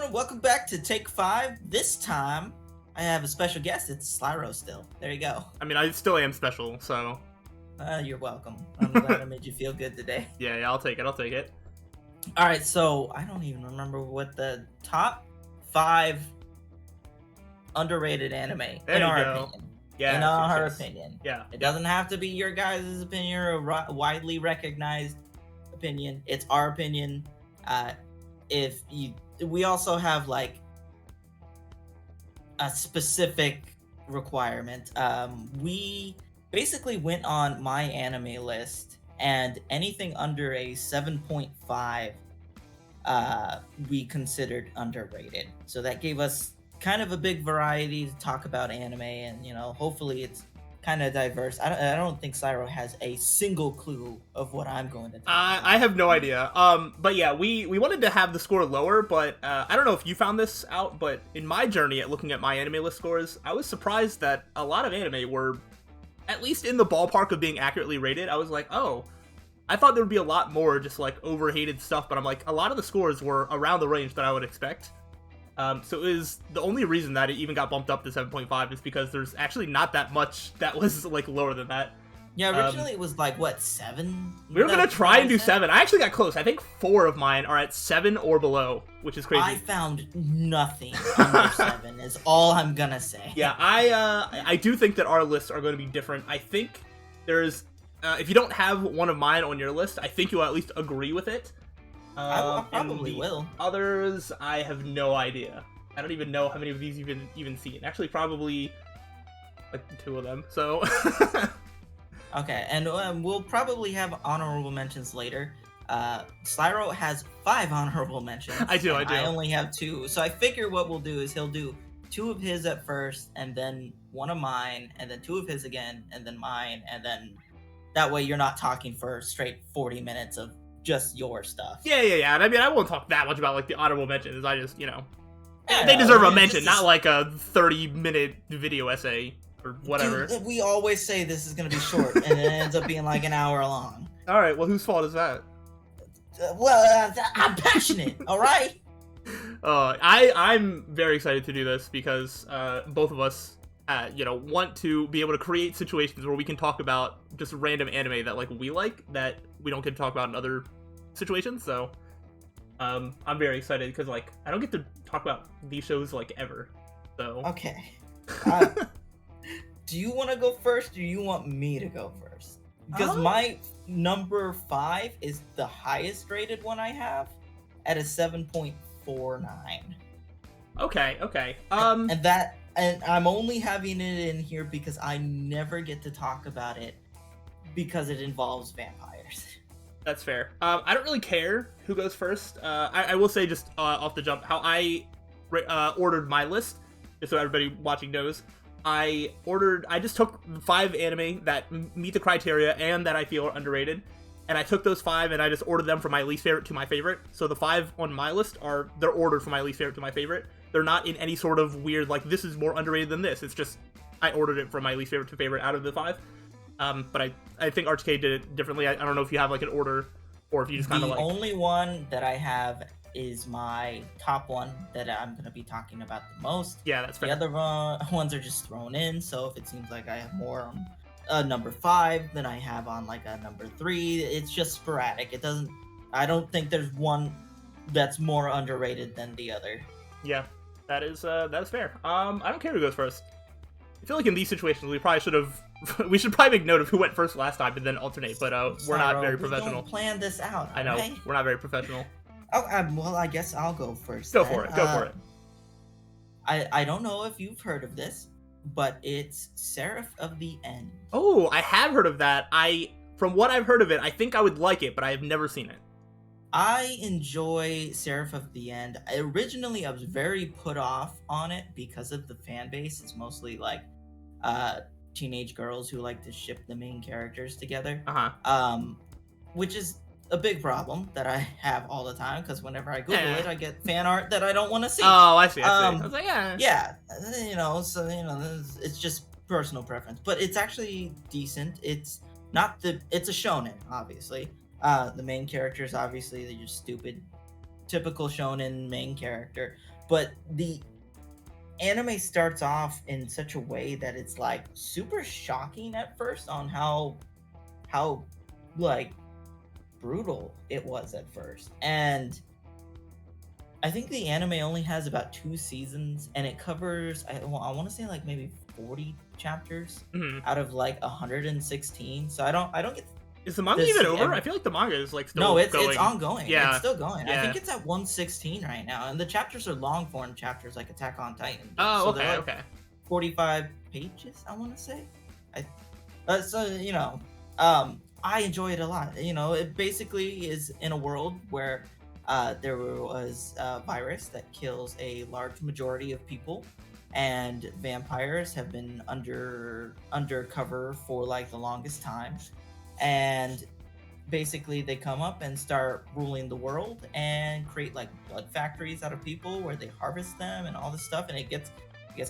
everyone. Welcome back to Take 5. This time, I have a special guest. It's slyroh still. There you go. I mean, I still am special, so... You're welcome. I'm glad I made you feel good today. Yeah, I'll take it. Alright, so I don't even remember what the top 5 underrated anime in our opinion. Yeah, in our opinion. Yeah. It doesn't have to be your guys' opinion or a widely recognized opinion. It's our opinion. We also have like a specific requirement. We basically went on my anime list, and anything under a 7.5 we considered underrated. So that gave us kind of a big variety to talk about anime, and hopefully it's kind of diverse. I don't think slyroh has a single clue of what I'm going to do. I have no idea. But yeah, we wanted to have the score lower, but I don't know if you found this out, but in my journey at looking at my anime list scores, I was surprised that a lot of anime were at least in the ballpark of being accurately rated. I was like, oh, I thought there would be a lot more just like overhated stuff, but I'm like, a lot of the scores were around the range that I would expect. So it was the only reason that it even got bumped up to 7.5 is because there's actually not that much that was like lower than that. Yeah, originally it was like, what, 7? We were gonna try and do 7. I actually got close. I think 4 of mine are at 7 or below, which is crazy. I found nothing under 7 is all I'm gonna say. Yeah, I do think that our lists are going to be different. I think there's, if you don't have one of mine on your list, I think you'll at least agree with it. I probably will. Others, I have no idea. I don't even know how many of these you've even seen. Actually, probably like 2 of them. So. Okay, and we'll probably have honorable mentions later. Slyroh has 5 honorable mentions. I do. I only have 2. So I figure what we'll do is he'll do 2 of his at first, and then 1 of mine, and then 2 of his again, and then mine, and then that way you're not talking for straight 40 minutes of just your stuff. Yeah. And I mean, I won't talk that much about like the honorable mentions. I just, they deserve a mention, not like a 30-minute video essay or whatever. Dude, we always say this is going to be short, and it ends up being like an hour long. All right, well, whose fault is that? I'm passionate, all right? I'm very excited to do this because both of us, want to be able to create situations where we can talk about just random anime that like we like that we don't get to talk about in other situations. So I'm very excited because like I don't get to talk about these shows like ever. So okay. Do you want to go first, or do you want me to go first? Because my number 5 is the highest rated one I have at a 7.49. Okay. And I'm only having it in here because I never get to talk about it because it involves vampires. That's fair. I don't really care who goes first. I will say just off the jump how I ordered my list, just so everybody watching knows. I just took 5 anime that meet the criteria and that I feel are underrated, and I took those 5 and I just ordered them from my least favorite to my favorite. So the 5 on my list they're ordered from my least favorite to my favorite. They're not in any sort of weird, like, this is more underrated than this. It's just, I ordered it from my least favorite to favorite out of the 5. But I think RTK did it differently. I don't know if you have, like, an order, or if you just kind of, like... The only one that I have is my top one that I'm going to be talking about the most. Yeah, that's fair. The other ones are just thrown in, so if it seems like I have more on number 5 than I have on, like, a number 3, it's just sporadic. I don't think there's one that's more underrated than the other. Yeah. That is fair. I don't care who goes first. I feel like in these situations we probably should probably make note of who went first last time and then alternate, but we're not very professional. We don't plan this out. I know, right? We're not very professional. Oh, well, I guess I'll go first. Go for it. I don't know if you've heard of this, but it's Seraph of the End. Oh, I have heard of that. From what I've heard of it, I think I would like it, but I have never seen it. I enjoy Seraph of the End. Originally, I was very put off on it because of the fan base. It's mostly like teenage girls who like to ship the main characters together. Which is a big problem that I have all the time because whenever I Google it, I get fan art that I don't want to see. Oh, I see. I was like, yeah, it's just personal preference, but it's actually decent. It's a shonen, obviously. The main characters, obviously, they're just stupid typical shonen main character, but the anime starts off in such a way that it's like super shocking at first on how like brutal it was at first. And I think the anime only has about 2 seasons, and it covers I want to say like maybe 40 chapters Mhm. out of like 116. So I don't get Is the manga to even see over? every. I feel like the manga is like still No, it's going. ongoing. Yeah. It's still going. I Yeah. think it's at 116 right now, and the chapters are long form chapters like Attack on Titan. Oh, So okay, they're like okay. 45 pages, I want to say. So I enjoy it a lot. It basically is in a world where there was a virus that kills a large majority of people, and vampires have been undercover for like the longest time. And basically they come up and start ruling the world and create like blood factories out of people where they harvest them and all this stuff, and it gets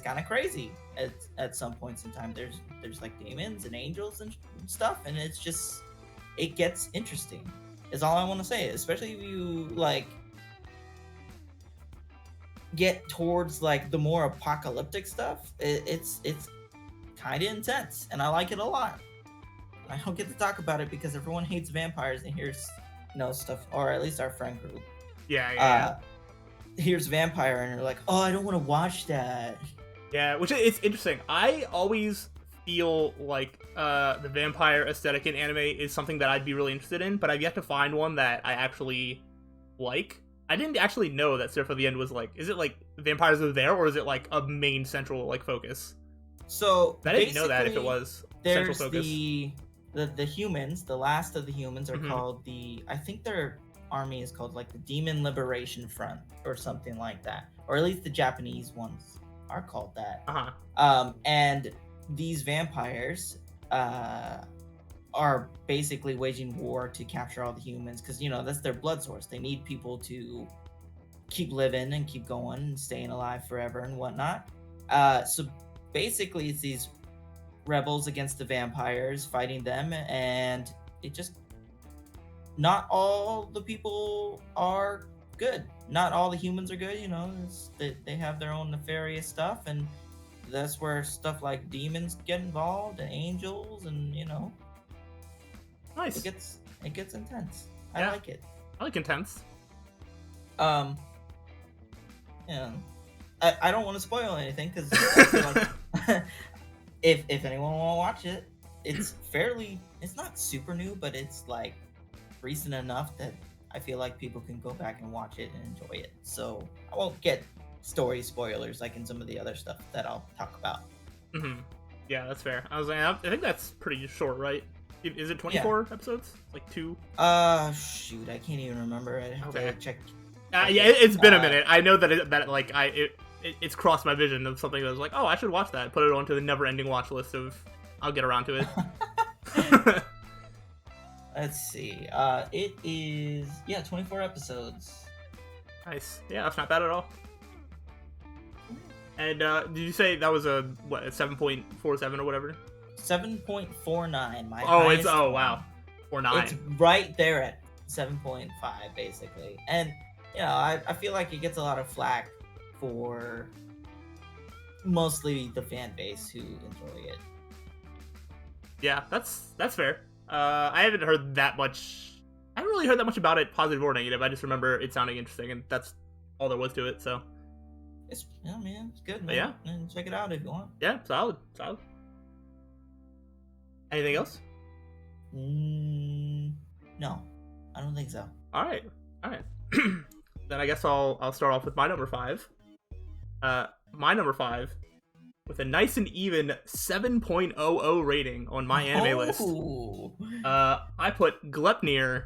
kind of crazy at some points in time. There's like demons and angels and stuff, and it gets interesting is all I want to say, especially if you like get towards like the more apocalyptic stuff. It's kind of intense, and I like it a lot. I don't get to talk about it because everyone hates vampires and hears stuff, or at least our friend group Yeah. hears vampire and they're like, oh, I don't want to watch that. Yeah, which it's interesting. I always feel like the vampire aesthetic in anime is something that I'd be really interested in, but I've yet to find one that I actually like. I didn't actually know that Seraph of the End was like, is it like vampires are there, or is it like a main central like focus? So I didn't know that if it was central there's focus. the humans, the last of the humans are Mhm. called I think their army is called like the Demon Liberation Front or something like that, or at least the Japanese ones are called that. And these vampires are basically waging war to capture all the humans because that's their blood source. They need people to keep living and keep going and staying alive forever and whatnot. So basically it's these rebels against the vampires fighting them, and it just not all the people are good. Not all the humans are good. They have their own nefarious stuff, and that's where stuff like demons get involved and angels, and Nice. it gets intense. Yeah. I like it. I like intense. I don't want to spoil anything because I feel like if anyone want to watch it, it's not super new, but it's like recent enough that I feel like people can go back and watch it and enjoy it. So I won't get story spoilers like in some of the other stuff that I'll talk about. Mm-hmm. Yeah, that's fair. I think that's pretty short, right? Is it 24 episodes? Like 2? Shoot, I can't even remember. I'd have to check. Yeah, it's been a minute. I know that it's crossed my vision of something that was like, oh, I should watch that. Put it onto the never-ending watch list of I'll get around to it. Let's see. It is 24 episodes. Nice. Yeah, that's not bad at all. And did you say that was a 7.47 or whatever? 7.49. Wow. 49. It's right there at 7.5 basically. And I feel like it gets a lot of flack for mostly the fan base who enjoy it. Yeah, that's fair. I haven't heard that much. I haven't really heard that much about it, positive or negative. I just remember it sounding interesting, and that's all there was to it. So it's good, man. Yeah, and check it out if you want. Yeah, solid. Anything else? No, I don't think so. All right. Then I guess I'll start off with my number 5. My number 5, with a nice and even 7.00 rating on my anime list. I put Glepnir.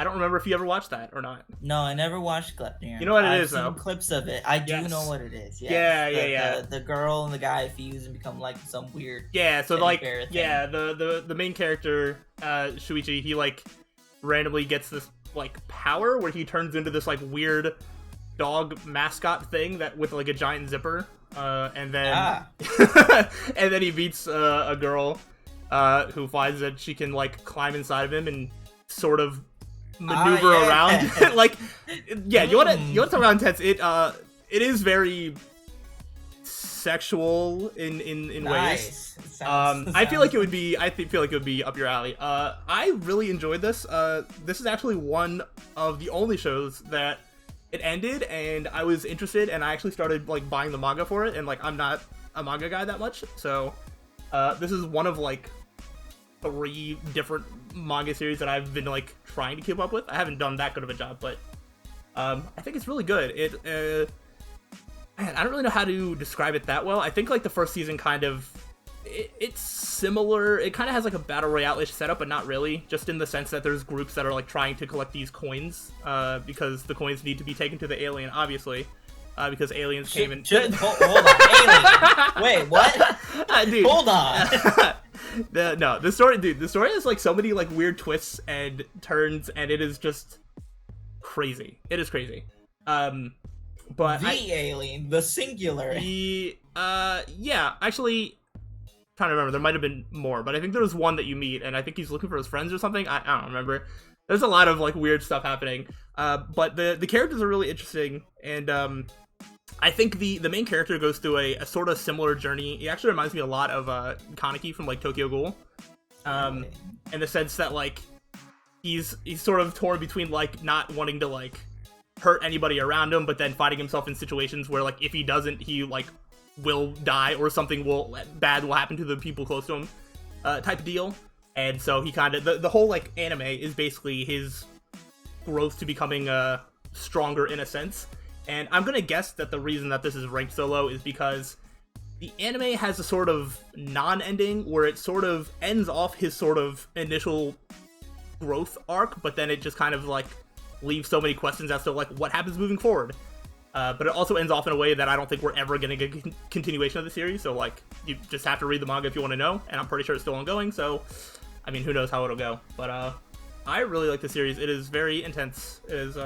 I don't remember if you ever watched that or not. No, I never watched Glepnir. You know what it I've is, seen though. Clips of it. I do know what it is. Yes. Yeah. The girl and the guy fuse and become like some weird. Yeah. So like, thing. the main character, Shuichi, he like randomly gets this like power where he turns into this like weird dog mascot thing that with like a giant zipper. And then and then he meets a girl who finds that she can like climb inside of him and sort of maneuver yeah. around. Like, yeah, you want to talk about intense. It is very sexual in Nice. ways. Sounds I feel like it would be up your alley. I really enjoyed this. This is actually one of the only shows that it ended and I was interested, and I actually started like buying the manga for it, and like I'm not a manga guy that much, so this is one of like 3 different manga series that I've been like trying to keep up with. I haven't done that good of a job, but I think it's really good. Man, I don't really know how to describe it that well. I think like the first season kind of it's similar. It kind of has like a battle royale-ish setup, but not really. Just in the sense that there's groups that are like trying to collect these coins, because the coins need to be taken to the alien, obviously, because aliens came and. Hold on, alien. Wait, what? Dude. Hold on. The story has like so many like weird twists and turns, and it is just crazy. It is crazy. But alien, the singular. Yeah, actually, trying to remember, there might have been more, but I think there was one that you meet, and I think he's looking for his friends or something. I don't remember. There's a lot of like weird stuff happening, but the characters are really interesting, and I think the main character goes through a sort of similar journey. He actually reminds me a lot of Kaneki from like Tokyo Ghoul, in the sense that like he's sort of torn between like not wanting to like hurt anybody around him, but then finding himself in situations where like if he doesn't, he like will die or something bad will happen to the people close to him, type of deal. And so he kind of the whole like anime is basically his growth to becoming stronger in a sense. And I'm gonna guess that the reason that this is ranked so low is because the anime has a sort of non-ending where it sort of ends off his sort of initial growth arc, but then it just kind of like leaves so many questions as to like what happens moving forward. But it also ends off in a way that I don't think we're ever going to get a continuation of the series, so like you just have to read the manga if you want to know, and I'm pretty sure it's still ongoing, so I mean, who knows how it'll go. But I really like the series. It is very intense. It is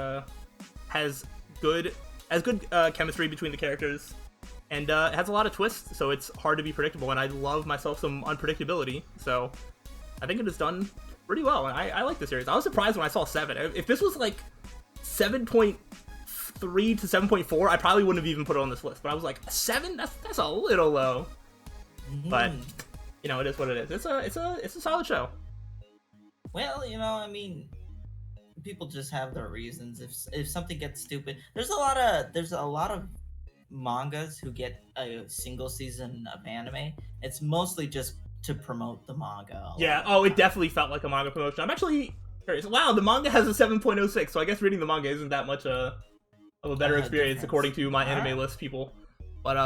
has good chemistry between the characters, and it has a lot of twists, so it's hard to be predictable, and I love myself some unpredictability, so I think it is done pretty well. I like the series. I was surprised when I saw 7. If this was like 7.3 to 7.4, I probably wouldn't have even put it on this list. But I was like, 7? That's a little low. But you know, it is what it is. It's a solid show. Well, you know, I mean, people just have their reasons. If something gets stupid, there's a lot of mangas who get a single season of anime. It's mostly just to promote the manga. Yeah, it definitely felt like a manga promotion. I'm actually curious. Wow, the manga has a 7.06, so I guess reading the manga isn't that much of a better experience difference. According to my anime list people. But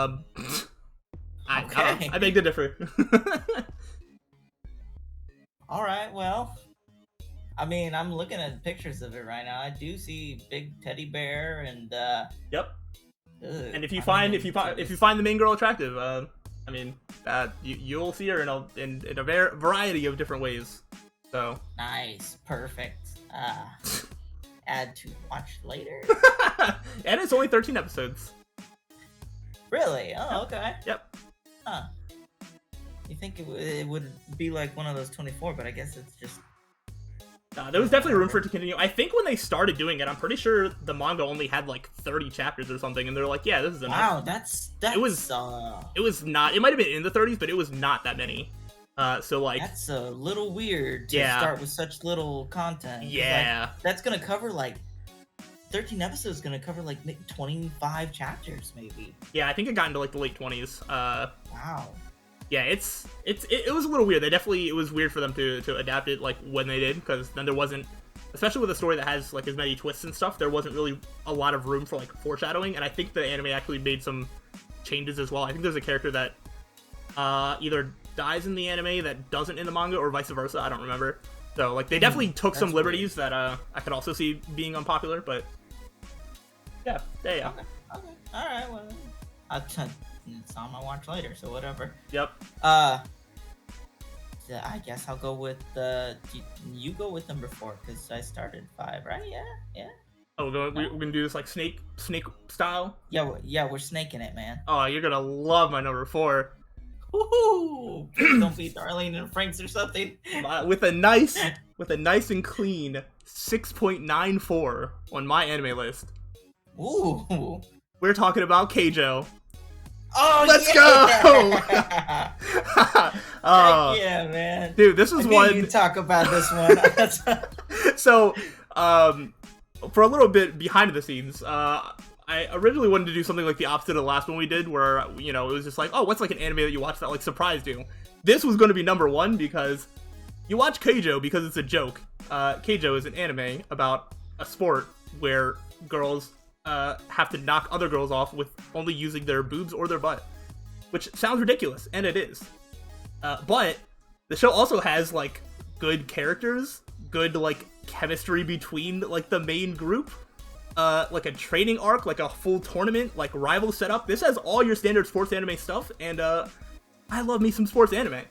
I beg to differ. Alright, well, I mean, I'm looking at pictures of it right now. I do see big teddy bear and Yep. And if you find the main girl attractive, I mean, you'll see her in a variety of different ways. So nice, perfect. Add to watch later. And it's only 13 episodes. Really? Oh, okay. Yep. Huh. You think it would be like one of those 24, but I guess it's just. There was definitely room for it to continue. I think when they started doing it, I'm pretty sure the manga only had like 30 chapters or something, and they're like, "Yeah, this is enough." Wow, that's it was not. It might have been in the 30s, but it was not that many. So like that's a little weird to start with such little content. Yeah, like, that's gonna cover like 13 episodes. Gonna cover like 25 chapters, maybe. Yeah, I think it got into like the late 20s. Wow. Yeah, it was a little weird. It was weird for them to adapt it like when they did, because then there wasn't, especially with a story that has like as many twists and stuff, there wasn't really a lot of room for like foreshadowing. And I think the anime actually made some changes as well. I think there's a character that either dies in the anime that doesn't in the manga, or vice versa. I don't remember. So like they definitely took some liberties that I could also see being unpopular, but yeah. Okay. All right. Well, it's on my watch later, so whatever. Yep. I guess I'll go with you go with number 4, because I started 5, right? Yeah. Oh, we're gonna do this like snake style. Yeah, we're snaking it, man. Oh, you're gonna love my number 4. Woohoo! Please don't be Darlene and Franks or something. With a nice and clean 6.94 on my anime list. Ooh. We're talking about Keijo. Oh, Let's yeah! go! Yeah, man. Dude, this is one. You talk about this one. So, for a little bit behind the scenes, I originally wanted to do something like the opposite of the last one we did, where, you know, it was just like, oh, what's like an anime that you watch that like surprised you? This was going to be number one because you watch Keijo because it's a joke. Keijo is an anime about a sport where girls have to knock other girls off with only using their boobs or their butt, which sounds ridiculous, and it is. But the show also has like good characters, good like chemistry between like the main group, like a training arc, like a full tournament, like rival setup. This has all your standard sports anime stuff, and I love me some sports anime.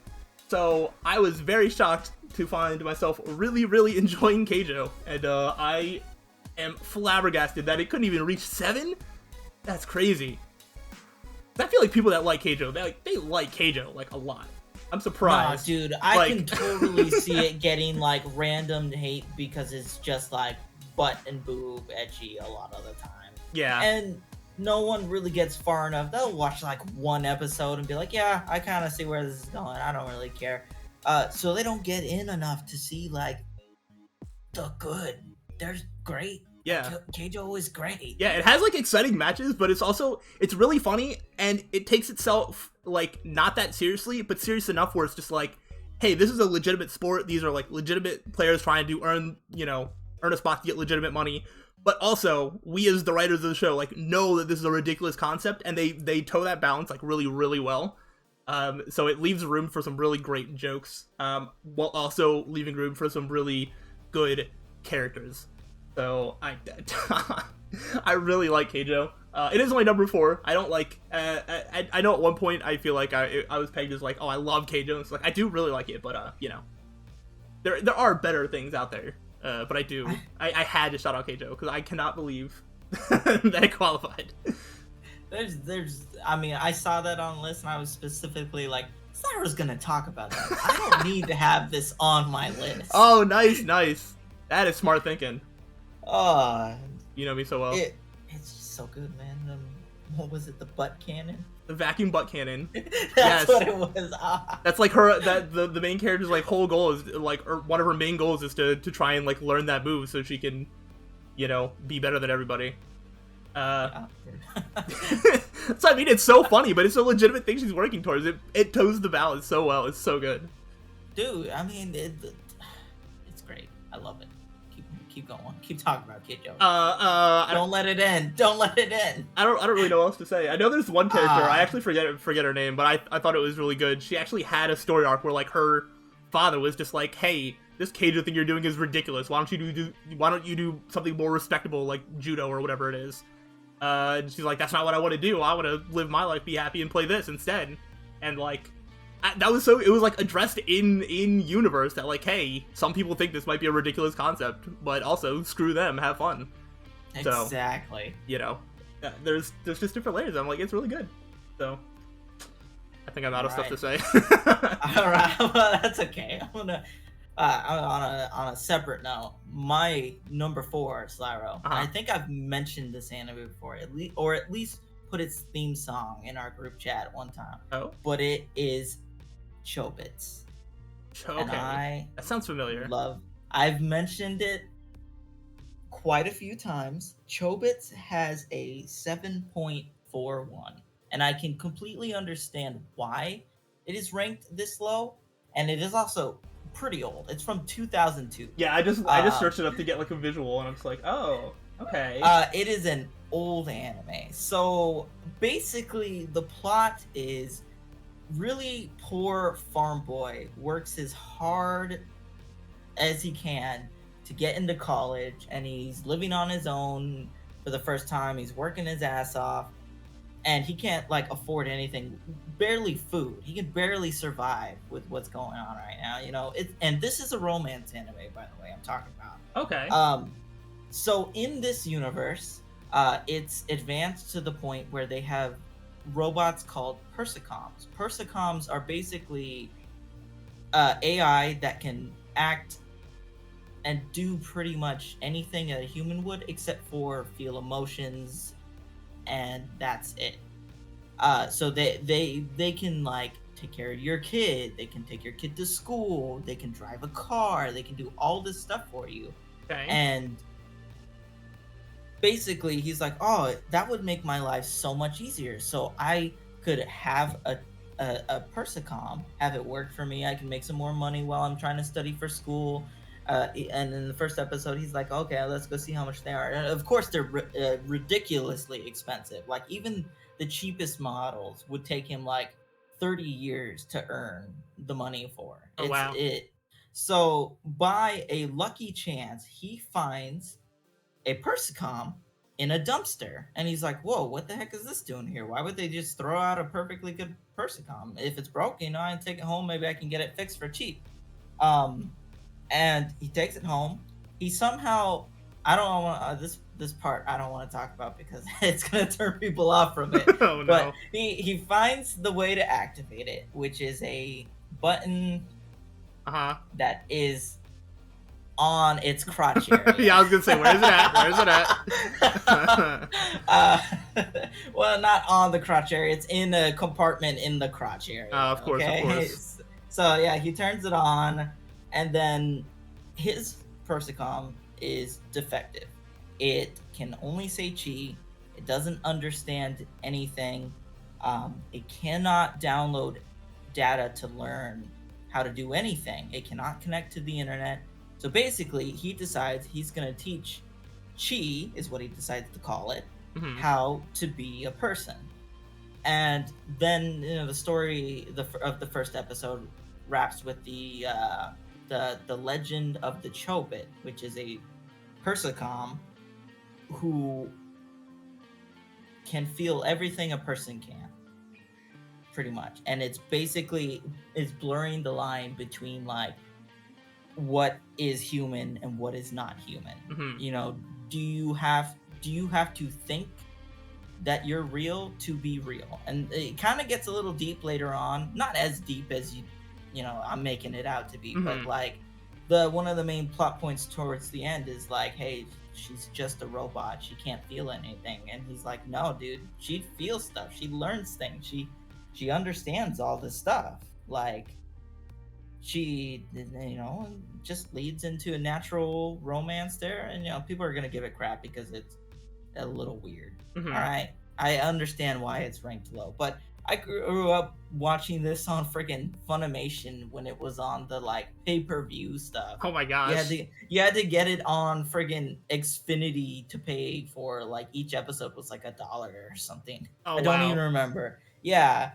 So I was very shocked to find myself really, really enjoying Keijo, and I am flabbergasted that it couldn't even reach 7. That's crazy. I feel like people that like Keijo, they like Keijo like a lot. I'm surprised. Nah, dude, I can totally see it getting like random hate because it's just like butt and boob edgy a lot of the time. Yeah. And no one really gets far enough. They'll watch like one episode and be like, yeah, I kind of see where this is going. I don't really care. So they don't get in enough to see like the good. They're great. Yeah. Keijo is great. Yeah, it has like exciting matches, but it's really funny, and it takes itself like not that seriously, but serious enough where it's just like, hey, this is a legitimate sport. These are like legitimate players trying to earn a spot to get legitimate money. But also, we as the writers of the show like know that this is a ridiculous concept, and they toe that balance like really, really well. So it leaves room for some really great jokes, while also leaving room for some really good characters. So I really like Keijo. It is only number 4. I don't like. I know at one point I feel like I was pegged as like, oh, I love Keijo. It's like I do really like it, but there are better things out there. But I had to shout out Keijo because I cannot believe that it qualified. I mean, I saw that on the list and I was specifically like, Slyroh's gonna talk about that. I don't need to have this on my list. Oh, nice. That is smart thinking. You know me so well. It's just so good, man. What was it? The butt cannon? The vacuum butt cannon. That's what it was. That's like her. That the main character's like whole goal is like, or one of her main goals is to try and like learn that move so she can, be better than everybody. So I mean, it's so funny, but it's a legitimate thing she's working towards. It toes the balance so well. It's so good. Dude, I mean, it's great. I love it. Keep going. Keep talking about Keijo. Don't let it end. Don't let it end. I don't really know what else to say. I know there's one character. I actually forget her name, but I thought it was really good. She actually had a story arc where like her father was just like, hey, this Keijo thing you're doing is ridiculous. Why don't you do something more respectable like judo or whatever it is? And she's like, that's not what I want to do. I want to live my life, be happy, and play this instead. And like, it was like addressed in universe that like, hey, some people think this might be a ridiculous concept, but also screw them, have fun. Exactly. So, there's just different layers. I'm like, it's really good. So I think I'm out of stuff to say. All right, well, that's okay. I'm gonna on a separate note, my number 4, Slyroh. I think I've mentioned this anime before, at least put its theme song in our group chat one time. Oh, but it is Chobits. Okay, that sounds familiar. I've mentioned it quite a few times. Chobits has a 7.41, and I can completely understand why it is ranked this low, and it is also pretty old. It's from 2002. Yeah, I just searched it up to get like a visual, and I'm just like, oh, okay. It is an old anime. So basically, the plot is really poor farm boy works as hard as he can to get into college, and he's living on his own for the first time. He's working his ass off, and he can't like afford anything, barely food. He can barely survive with what's going on right now. And this is a romance anime, by the way, I'm talking about. Okay. So in this universe, it's advanced to the point where they have robots called persicoms. Persicoms are basically AI that can act and do pretty much anything a human would, except for feel emotions, and that's it. So they can like take care of your kid, they can take your kid to school, they can drive a car, they can do all this stuff for you. Okay. And basically he's like, oh, that would make my life so much easier, so I could have a persicom, have it work for me, I can make some more money while I'm trying to study for school. And in the first episode he's like, okay, let's go see how much they are, and of course they're ridiculously expensive. Like even the cheapest models would take him like 30 years to earn the money for. Oh, It's wow. it So by a lucky chance he finds a persicom in a dumpster, and he's like, whoa, what the heck is this doing here? Why would they just throw out a perfectly good persicom? If it's broken, I can take it home, maybe I can get it fixed for cheap. And he takes it home. He somehow, I don't want this part I don't want to talk about because it's gonna turn people off from it. Oh, no. But he finds the way to activate it, which is a button that is on its crotch area. Yeah, I was gonna say, where's it at? Well, not on the crotch area. It's in a compartment in the crotch area. Of course, okay? of course. So yeah, he turns it on, and then his persicom is defective. It can only say chi. It doesn't understand anything. It cannot download data to learn how to do anything. It cannot connect to the internet. So basically, he decides he's going to teach Chi, is what he decides to call it, how to be a person. And then, the story of the first episode wraps with the legend of the Chobit, which is a persicom who can feel everything a person can, pretty much. And it's blurring the line between like what is human and what is not human. Do you have to think that you're real to be real? And it kind of gets a little deep later on, not as deep as I'm making it out to be, but like one of the main plot points towards the end is like, hey, she's just a robot, she can't feel anything. And he's like, no dude, she feels stuff, she learns things, she understands all this stuff. Like, she just leads into a natural romance there, and people are gonna give it crap because it's a little weird. All right, I understand why it's ranked low, but I grew up watching this on friggin' Funimation when it was on the like pay-per-view stuff. Oh my gosh. You had to get it on friggin' Xfinity to pay for, like, each episode was like $1 or something. Oh, I don't even remember. Yeah.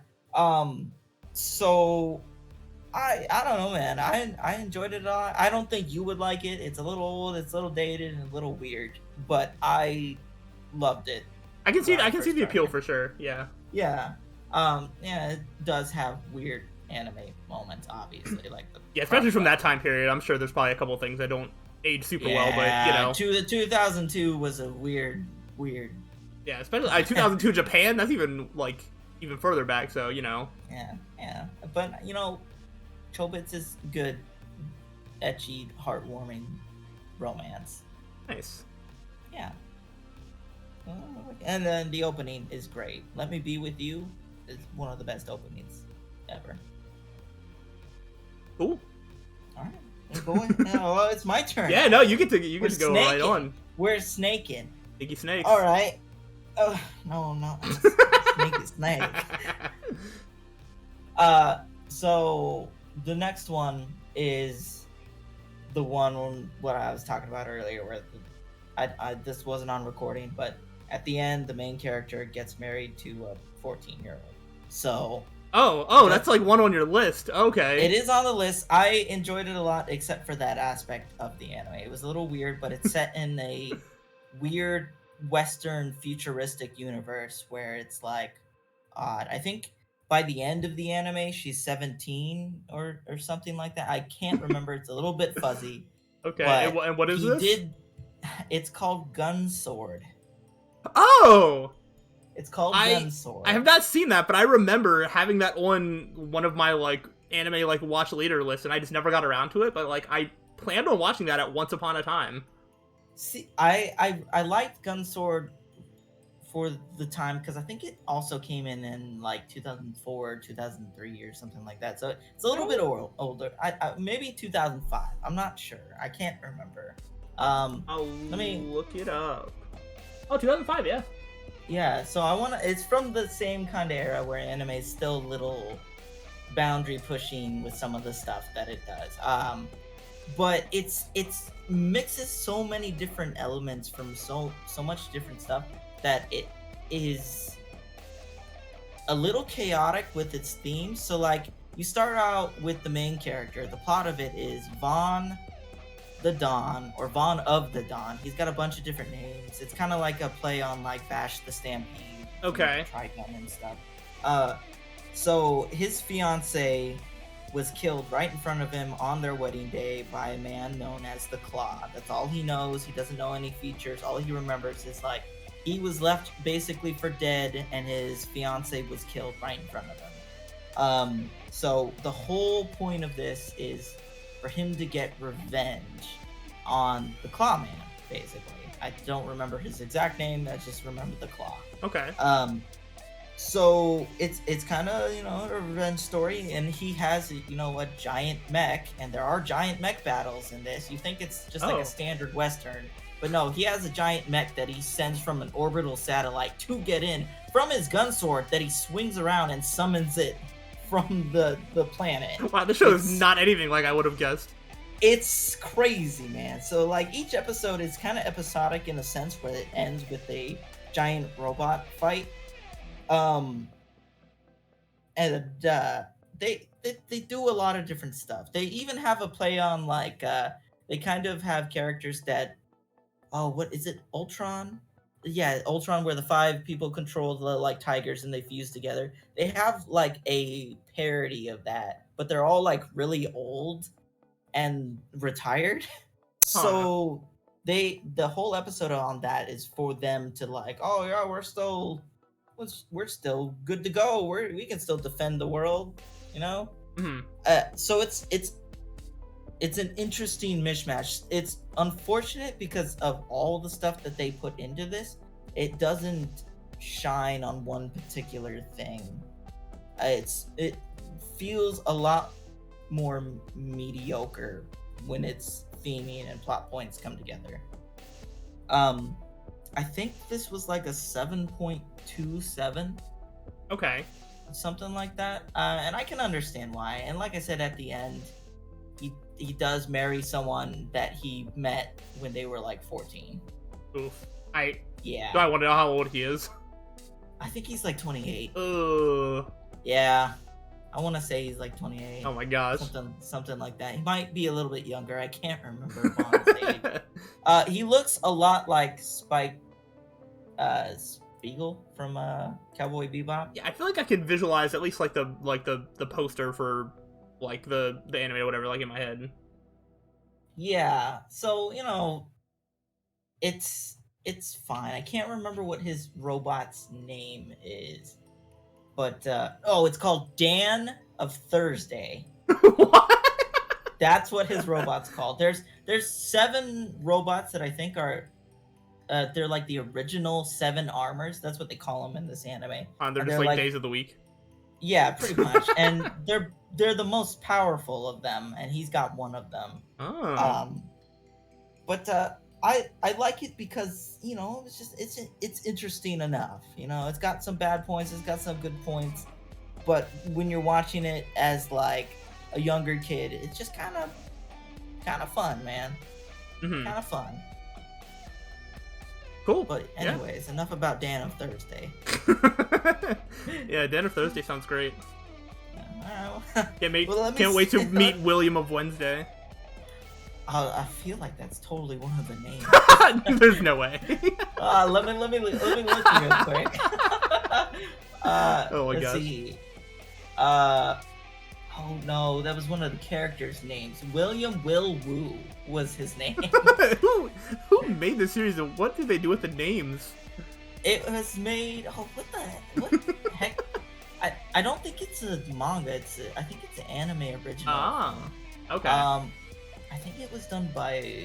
So I don't know, man. I enjoyed it a lot. I don't think you would like it. It's a little old, it's a little dated, and a little weird, but I loved it. I can see the appeal for sure. Yeah. Yeah. It does have weird anime moments, obviously, like especially from that time period. I'm sure there's probably a couple things that don't age super well, but the 2002 was a weird. Yeah, especially 2002 Japan. That's even further back. So Yeah, but Chobits is good, ecchi, heartwarming romance. Nice. Yeah. And then the opening is great. Let Me Be With You is one of the best openings ever. Cool. All right. Well, it's my turn. Yeah, no, you get to go right on. We're snaking. Sticky snakes. All right. No, snake. So the next one is the one what I was talking about earlier, where this wasn't on recording, but at the end, the main character gets married to a 14-year-old. So. Oh, that's like one on your list. Okay. It is on the list. I enjoyed it a lot, except for that aspect of the anime. It was a little weird, but it's set in a weird Western futuristic universe where it's like odd. I think by the end of the anime, she's 17 or something like that. I can't remember. It's a little bit fuzzy. Okay, and what is this? It's called Gun Sword. Oh! It's called I Gunsword. have not seen that, but I remember having that on one of my like anime like watch later lists, and I just never got around to it. But like I planned on watching that at Once Upon a Time. See, I liked Gunsword for the time because I think it also came in like 2004, 2003 or something like that. So it's a little bit older. I maybe 2005. I'm not sure. I can't remember. I'll Let me look it up. Oh, 2005, yeah. Yeah, so I want to. It's from the same kind of era where anime is still a little boundary pushing with some of the stuff that it does. But it's mixes so many different elements from so much different stuff that it is a little chaotic with its themes. So like you start out with the main character. The plot of it is Vaughn the Dawn or Vaughn of the Dawn. He's got a bunch of different names. It's kind of like a play on like Vash the Stampede. Okay. Trigun and stuff. So his fiance was killed right in front of him on their wedding day by a man known as the Claw. That's all he knows. He doesn't know any features. All he remembers is like he was left basically for dead and his fiance was killed right in front of him. So the whole point of this is for him to get revenge on the Claw Man, basically. I don't remember his exact name. I just remember the Claw. Okay. So it's kind of a revenge story, and he has a giant mech, and there are giant mech battles in this. You think it's just like a standard Western, but no, he has a giant mech that he sends from an orbital satellite to get in from his gun sword that he swings around and summons it from the planet. Wow, this show is not anything like I would have guessed. It's crazy, man. So like each episode is kind of episodic in a sense where it ends with a giant robot fight. They do a lot of different stuff. They even have a play on like they kind of have characters that what is it, Ultron? Yeah, Ultron, where the 5 people control the like tigers and they fuse together. They have like a parody of that, but they're all like really old and retired. So the whole episode on that is for them to like, oh yeah, we're still good to go. We can still defend the world, Mm-hmm. So it's an interesting mishmash. It's unfortunate because of all the stuff that they put into this. It doesn't shine on one particular thing. It feels a lot more mediocre when its theming and plot points come together. I think this was like a 7.27. Okay. Something like that. And I can understand why. And like I said at the end, he does marry someone that he met when they were like 14. Oof. Yeah. Do I want to know how old he is? I think he's like 28. Ugh. Yeah. I want to say he's like 28. Oh my gosh. Something like that. He might be a little bit younger. I can't remember Vaughn's age. He looks a lot like Spike Spiegel from Cowboy Bebop. Yeah, I feel like I can visualize at least like the poster for like the anime or whatever, like in my head. Yeah. So, it's fine. I can't remember what his robot's name is. But it's called Dan of Thursday. What? That's what his robot's called. There's 7 robots that I think are they're like the original 7 armors. That's what they call them in this anime. They're just like days of the week. Yeah, pretty much. And they're the most powerful of them, and he's got one of them. Oh. But I like it because it's interesting enough. It's got some bad points, it's got some good points, but when you're watching it as like a younger kid, it's just kind of fun, man. Mm-hmm. Kind of fun. Cool. But anyways, enough about Dan of Thursday. Yeah, Dan of Thursday sounds great. Can't can't wait to meet William of Wednesday. I feel like that's totally one of the names. There's no way. Let me look real quick. Oh my let's gosh. see. Oh no, that was one of the characters' names. William Will Woo was his name. Who made this series and what did they do with the names? It was made. Oh, what the heck? I don't think it's a manga. I think it's an anime original. Ah, okay. I think it was done by.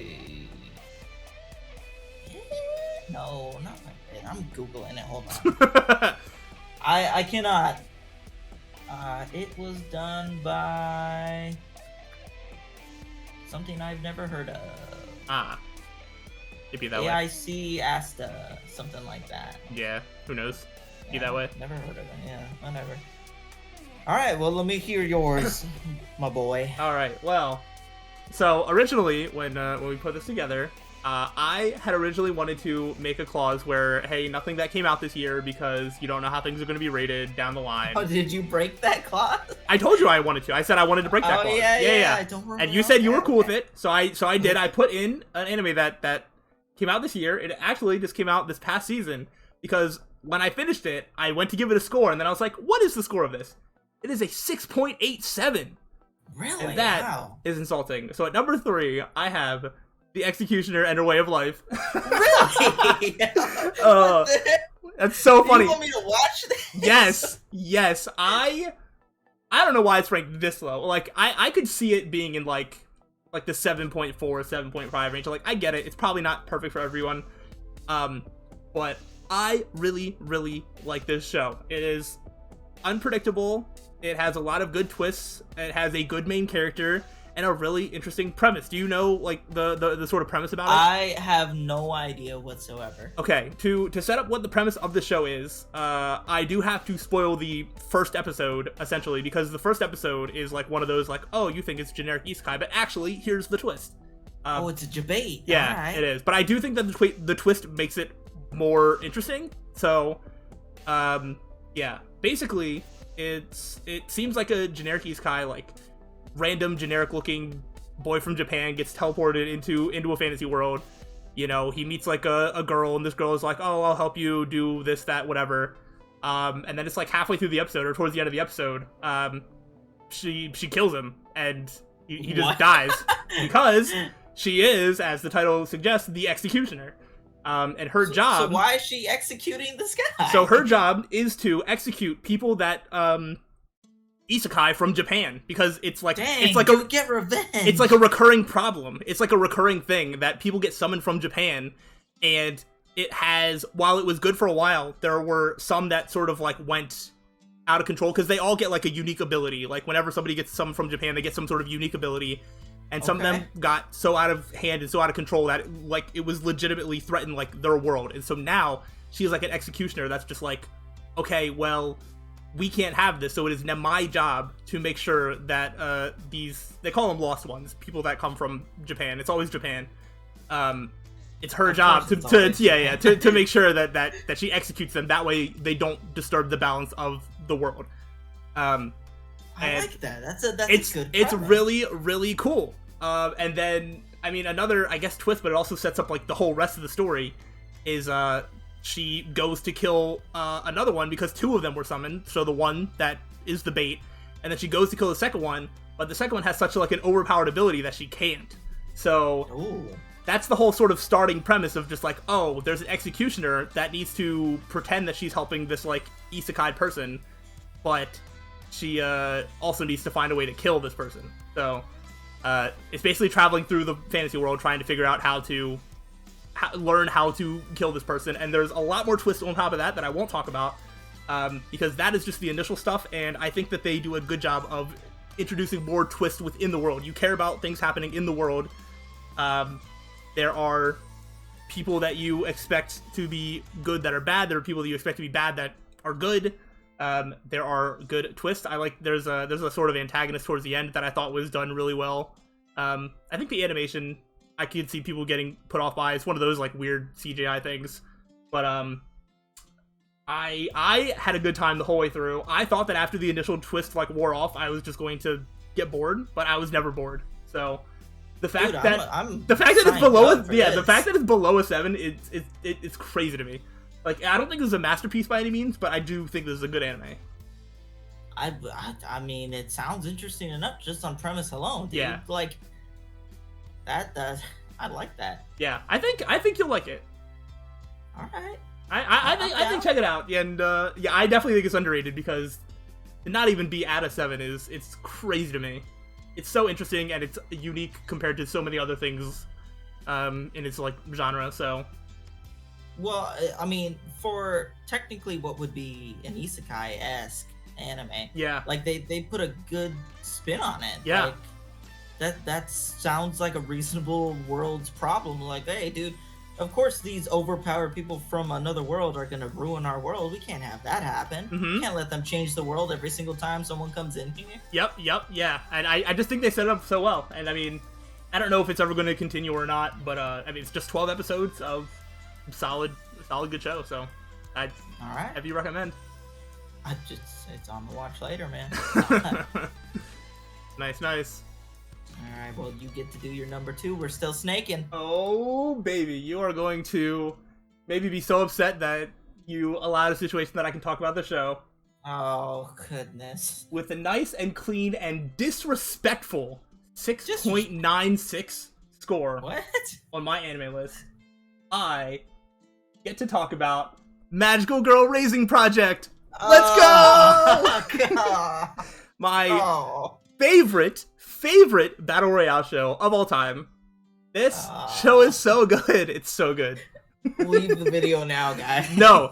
No, not by. I'm googling it. Hold on. I cannot. It was done by something I've never heard of. Ah, it'd be that way. AIC Asta, something like that. Yeah, who knows? Yeah, Be that way. Never heard of it. Yeah, whatever. All right, well, let me hear yours, my boy. All right, well, so originally when we put this together, I had originally wanted to make a clause where, hey, nothing that came out this year because you don't know how things are going to be rated down the line. Oh, did you break that clause? I told you I wanted to. I said I wanted to break that clause. Yeah. I don't remember. And you said you were cool with it, so I did. I put in an anime that came out this year. It actually just came out this past season because when I finished it, I went to give it a score, and then I was like, what is the score of this? It is a 6.87. Really? And that is insulting. So at number 3, I have The Executioner and Her Way of Life. Really? That's so funny. You want me to watch Yes. this? I don't know why it's ranked this low. Like, I could see it being in like the 7.4, 7.5 range. Like, I get it. It's probably not perfect for everyone. But I really, really like this show. It is unpredictable. It has a lot of good twists. It has a good main character and a really interesting premise. Do you know like the sort of premise about it? I have no idea whatsoever. Okay, to set up what the premise of the show is, I do have to spoil the first episode essentially because the first episode is like one of those like, oh, you think it's generic isekai, but actually here's the twist. It's a debate. Yeah, right. It is. But I do think that the twist makes it more interesting. So, yeah, basically it seems like a generic isekai, like random generic looking boy from Japan gets teleported into a fantasy world. You know, he meets like a girl, and this girl is like, oh, I'll help you do this, that, whatever. And then it's like halfway through the episode or towards the end of the episode, she kills him, and he just dies because she is, as the title suggests, the executioner. And her job. So why is she executing this guy? So her job is to execute people that isekai from Japan, because it's like get revenge. It's like a recurring problem. It's like a recurring thing that people get summoned from Japan, and it has, while it was good for a while, there were some that sort of like went out of control because they all get like a unique ability. Like whenever somebody gets summoned from Japan, they get some sort of unique ability. And some of them got so out of hand and so out of control that like it was legitimately threatened like their world. And so now she's like an executioner that's just like, okay, well, we can't have this. So it is now my job to make sure that they call them lost ones, people that come from Japan. It's always Japan. It's her job to make sure that she executes them. That way they don't disturb the balance of the world. I like that. That's a good. It's really, really cool. And then, I mean, another, I guess, twist, but it also sets up like the whole rest of the story. Is she goes to kill another one because 2 of them were summoned. So the one that is the bait, and then she goes to kill the second one, but the second one has such like an overpowered ability that she can't. So that's the whole sort of starting premise of just like, oh, there's an executioner that needs to pretend that she's helping this like isekai person, but she also needs to find a way to kill this person. So it's basically traveling through the fantasy world trying to figure out how to learn how to kill this person. And there's a lot more twists on top of that I won't talk about because that is just the initial stuff, and I think that they do a good job of introducing more twists within the world. You care about things happening in the world. There are people that you expect to be good that are bad. There are people that you expect to be bad that are good. There are good twists. I like there's a sort of antagonist towards the end that I thought was done really well. I think the animation I could see people getting put off by. It's one of those like weird CGI things. But I had a good time the whole way through. I thought that after the initial twist like wore off, I was just going to get bored, but I was never bored. So the fact that it's below a 7, it's crazy to me. Like, I don't think this is a masterpiece by any means, but I do think this is a good anime. I mean, it sounds interesting enough just on premise alone, dude. Yeah. Like, I like that. Yeah, I think you'll like it. All right. I think check it out, and yeah, I definitely think it's underrated because to not even be at a 7 it's crazy to me. It's so interesting and it's unique compared to so many other things in its like genre. So, well, I mean, for technically what would be an isekai-esque anime, yeah, like they put a good spin on it. Yeah. Like, that sounds like a reasonable world's problem. Like, hey, dude, of course these overpowered people from another world are gonna ruin our world. We can't have that happen. We can't let them change the world every single time someone comes in here. Yep, yeah. And I just think they set it up so well. And I mean, I don't know if it's ever going to continue or not, but I mean, it's just 12 episodes of solid good show. So I'd All right. heavy recommend. It's on the watch later, man. Nice. All right, well, you get to do your number 2. We're still snaking. Oh, baby, you are going to maybe be so upset that you allowed a situation that I can talk about the show. Oh, goodness. With a nice and clean and disrespectful 6.96 score What? on my anime list, I get to talk about Magical Girl Raising Project. Let's go! God. My favorite battle royale show of all time. This show is so good. It's so good. Leave the video now, guys. No.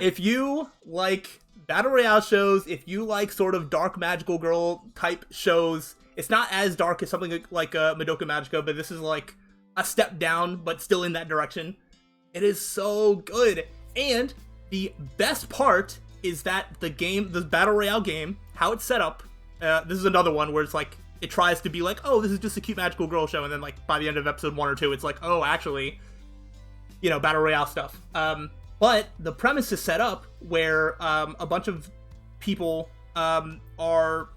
If you like battle royale shows, if you like sort of dark magical girl type shows, it's not as dark as something like Madoka Magica, but this is like a step down, but still in that direction. It is so good. And the best part is that the battle royale game, how it's set up, this is another one where it's like, it tries to be like, oh, this is just a cute magical girl show, and then like by the end of episode 1 or 2, it's like, oh, actually, you know, battle royale stuff. But the premise is set up where a bunch of people are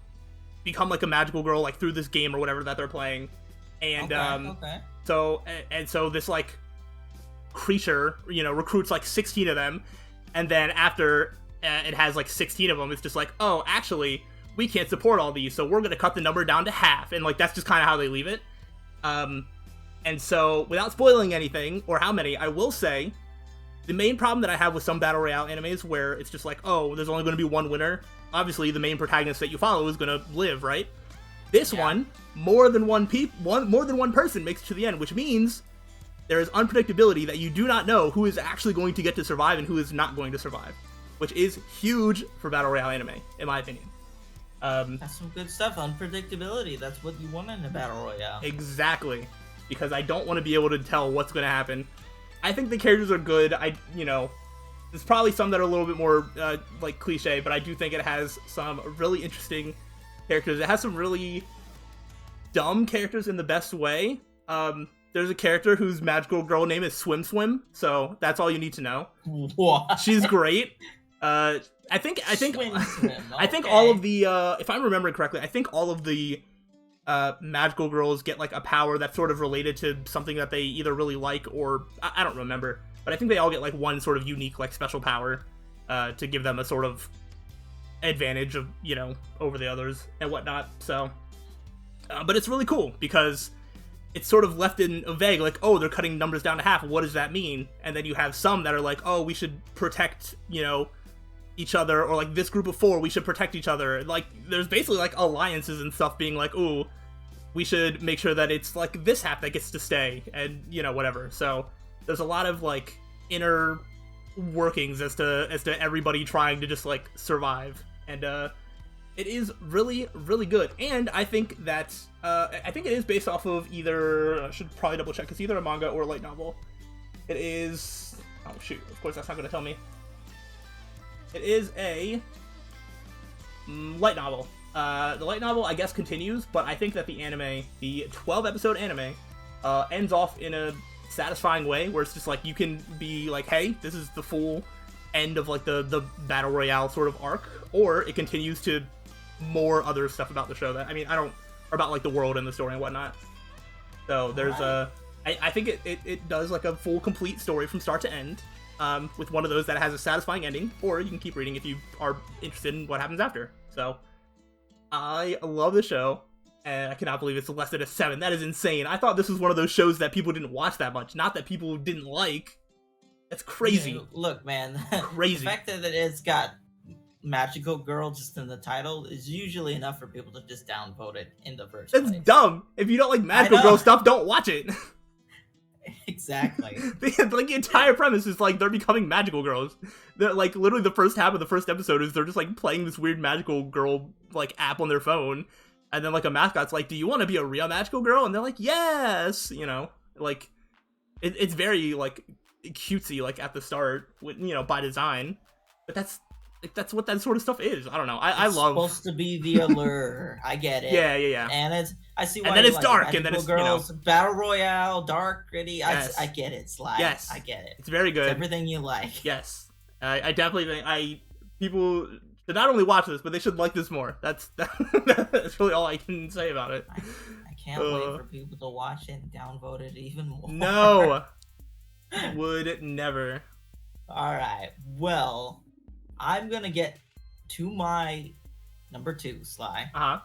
become like a magical girl like through this game or whatever that they're playing, and so this like creature, you know, recruits like 16 of them, and then after it has like 16 of them, it's just like, oh, actually, we can't support all these, so we're gonna cut the number down to half, and like that's just kind of how they leave it. And so without spoiling anything or how many, I will say the main problem that I have with some battle royale animes where it's just like, oh, there's only going to be one winner. Obviously, the main protagonist that you follow is going to live, right? This one, more than one person makes it to the end, which means there is unpredictability that you do not know who is actually going to get to survive and who is not going to survive, which is huge for battle royale anime, in my opinion. That's some good stuff. Unpredictability. That's what you want in a battle royale. Exactly, because I don't want to be able to tell what's going to happen. I think the characters are good. There's probably some that are a little bit more like cliche, but I do think it has some really interesting characters. It has some really dumb characters in the best way. There's a character whose magical girl name is Swim Swim, so that's all you need to know. What? She's great. I think Swim Swim. I think Okay. all of the if I'm remembering correctly, I think all of the magical girls get like a power that's sort of related to something that they either really like or I don't remember, but I think they all get like one sort of unique like special power to give them a sort of advantage of, you know, over the others and whatnot. So but it's really cool because it's sort of left in a vague, like, oh, they're cutting numbers down to half, what does that mean? And then you have some that are like, oh, we should protect, you know, each other, or like this group of 4, we should protect each other. Like there's basically like alliances and stuff being like, ooh, we should make sure that it's like this half that gets to stay, and you know, whatever. So there's a lot of like inner workings as to everybody trying to just like survive, and it is really good. And I think that it is based off of either, I should probably double check, it's either a manga or a light novel. It is, oh shoot, of course that's not going to tell me. It is a light novel. The light novel, I guess, continues, but I think that the anime, the 12-episode anime, ends off in a satisfying way, where it's just like, you can be like, hey, this is the full end of like the battle royale sort of arc, or it continues to more other stuff about the show that, I mean, or about like the world and the story and whatnot. So there's I think it does like a full complete story from start to end. With one of those that has a satisfying ending, or you can keep reading if you are interested in what happens after. So, I love the show, and I cannot believe it's less than a 7. That is insane. I thought this was one of those shows that people didn't watch that much. Not that people didn't like, That's crazy. Look, man, the Crazy. fact that it's got magical girl just in the title is usually enough for people to just downvote it in the first That's place. dumb. If you don't like I magical girl know. stuff, don't watch it. Exactly. The entire premise is like they're becoming magical girls. They're like literally the first half of the first episode is they're just like playing this weird magical girl like app on their phone, and then like a mascot's like, "Do you want to be a real magical girl?" And they're like, "Yes," like it's very like cutesy like at the start, by design, but that's what that sort of stuff is. I don't know. I It's love supposed to be the allure. I get it. yeah. And I see why. And then you it's like dark, it. and then Magical Girls, battle royale, dark, gritty. Yes. I get it, Sly. Yes. I get it. It's very good. It's everything you like. Yes, I definitely think people should not only watch this, but they should like this more. That's really all I can say about it. I can't wait for people to watch it and downvote it even more. No, would never. All right. Well, I'm gonna get to my number 2, Sly. Uh-huh.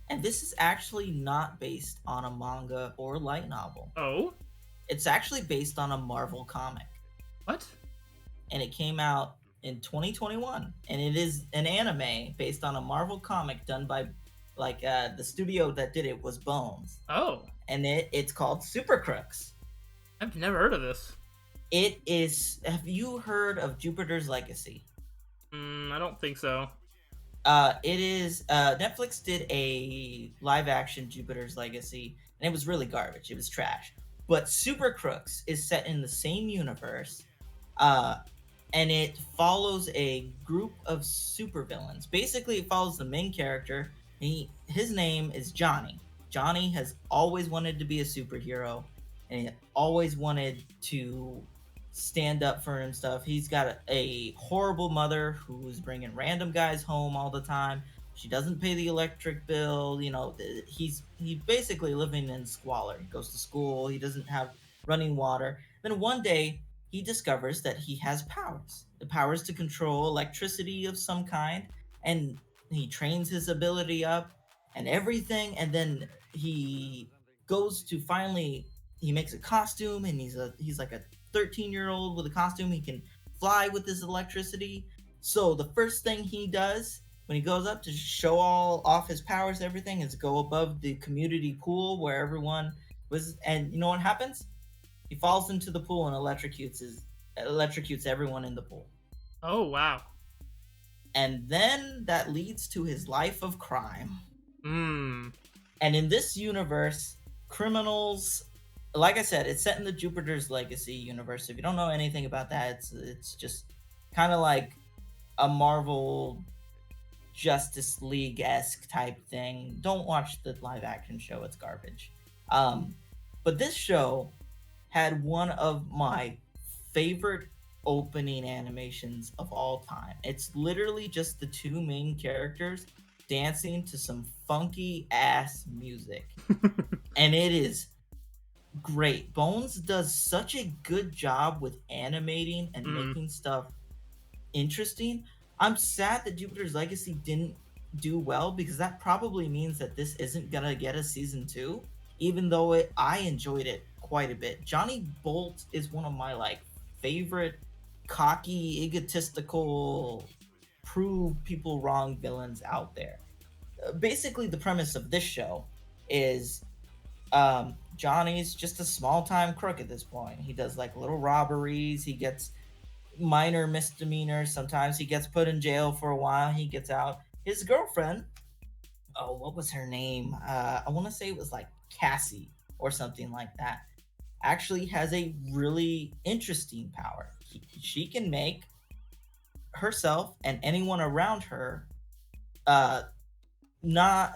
And this is actually not based on a manga or light novel. Oh? It's actually based on a Marvel comic. What? And it came out in 2021. And it is an anime based on a Marvel comic done by, the studio that did it was Bones. Oh. And it's called Super Crooks. I've never heard of this. It is... Have you heard of Jupiter's Legacy? I don't think so. It is Netflix did a live action Jupiter's Legacy, and it was really garbage. It was trash. But Super Crooks is set in the same universe, and it follows a group of supervillains. Basically, it follows the main character. His name is Johnny. Johnny has always wanted to be a superhero, and he always wanted to stand up for him stuff. He's got a horrible mother who's bringing random guys home all the time. She doesn't pay the electric bill. He's basically living in squalor. He goes to school. He doesn't have running water. Then one day he discovers that he has powers. The powers to control electricity of some kind, and he trains his ability up and everything. And then he goes to he makes a costume, and he's like a 13-year-old with a costume. He can fly with his electricity. So the first thing he does when he goes up to show all off his powers and everything is go above the community pool where everyone was, and you know what happens? He falls into the pool and electrocutes everyone in the pool. Oh, wow. And then that leads to his life of crime. And in this universe, criminals, like I said, it's set in the Jupiter's Legacy universe. If you don't know anything about that, it's just kind of like a Marvel Justice League-esque type thing. Don't watch the live action show, it's garbage. But this show had one of my favorite opening animations of all time. It's literally just the two main characters dancing to some funky ass music. And it is great. Bones does such a good job with animating and making stuff interesting. I'm sad that Jupiter's Legacy didn't do well, because that probably means that this isn't gonna get a season 2, even though I enjoyed it quite a bit. Johnny Bolt is one of my favorite cocky, egotistical, prove people wrong villains out there. Basically, the premise of this show is Johnny's just a small-time crook at this point. He does little robberies. He gets minor misdemeanors. Sometimes he gets put in jail for a while. He gets out. His girlfriend, what was her name? I want to say it was Cassie or something like that. Actually has a really interesting power. She can make herself and anyone around her not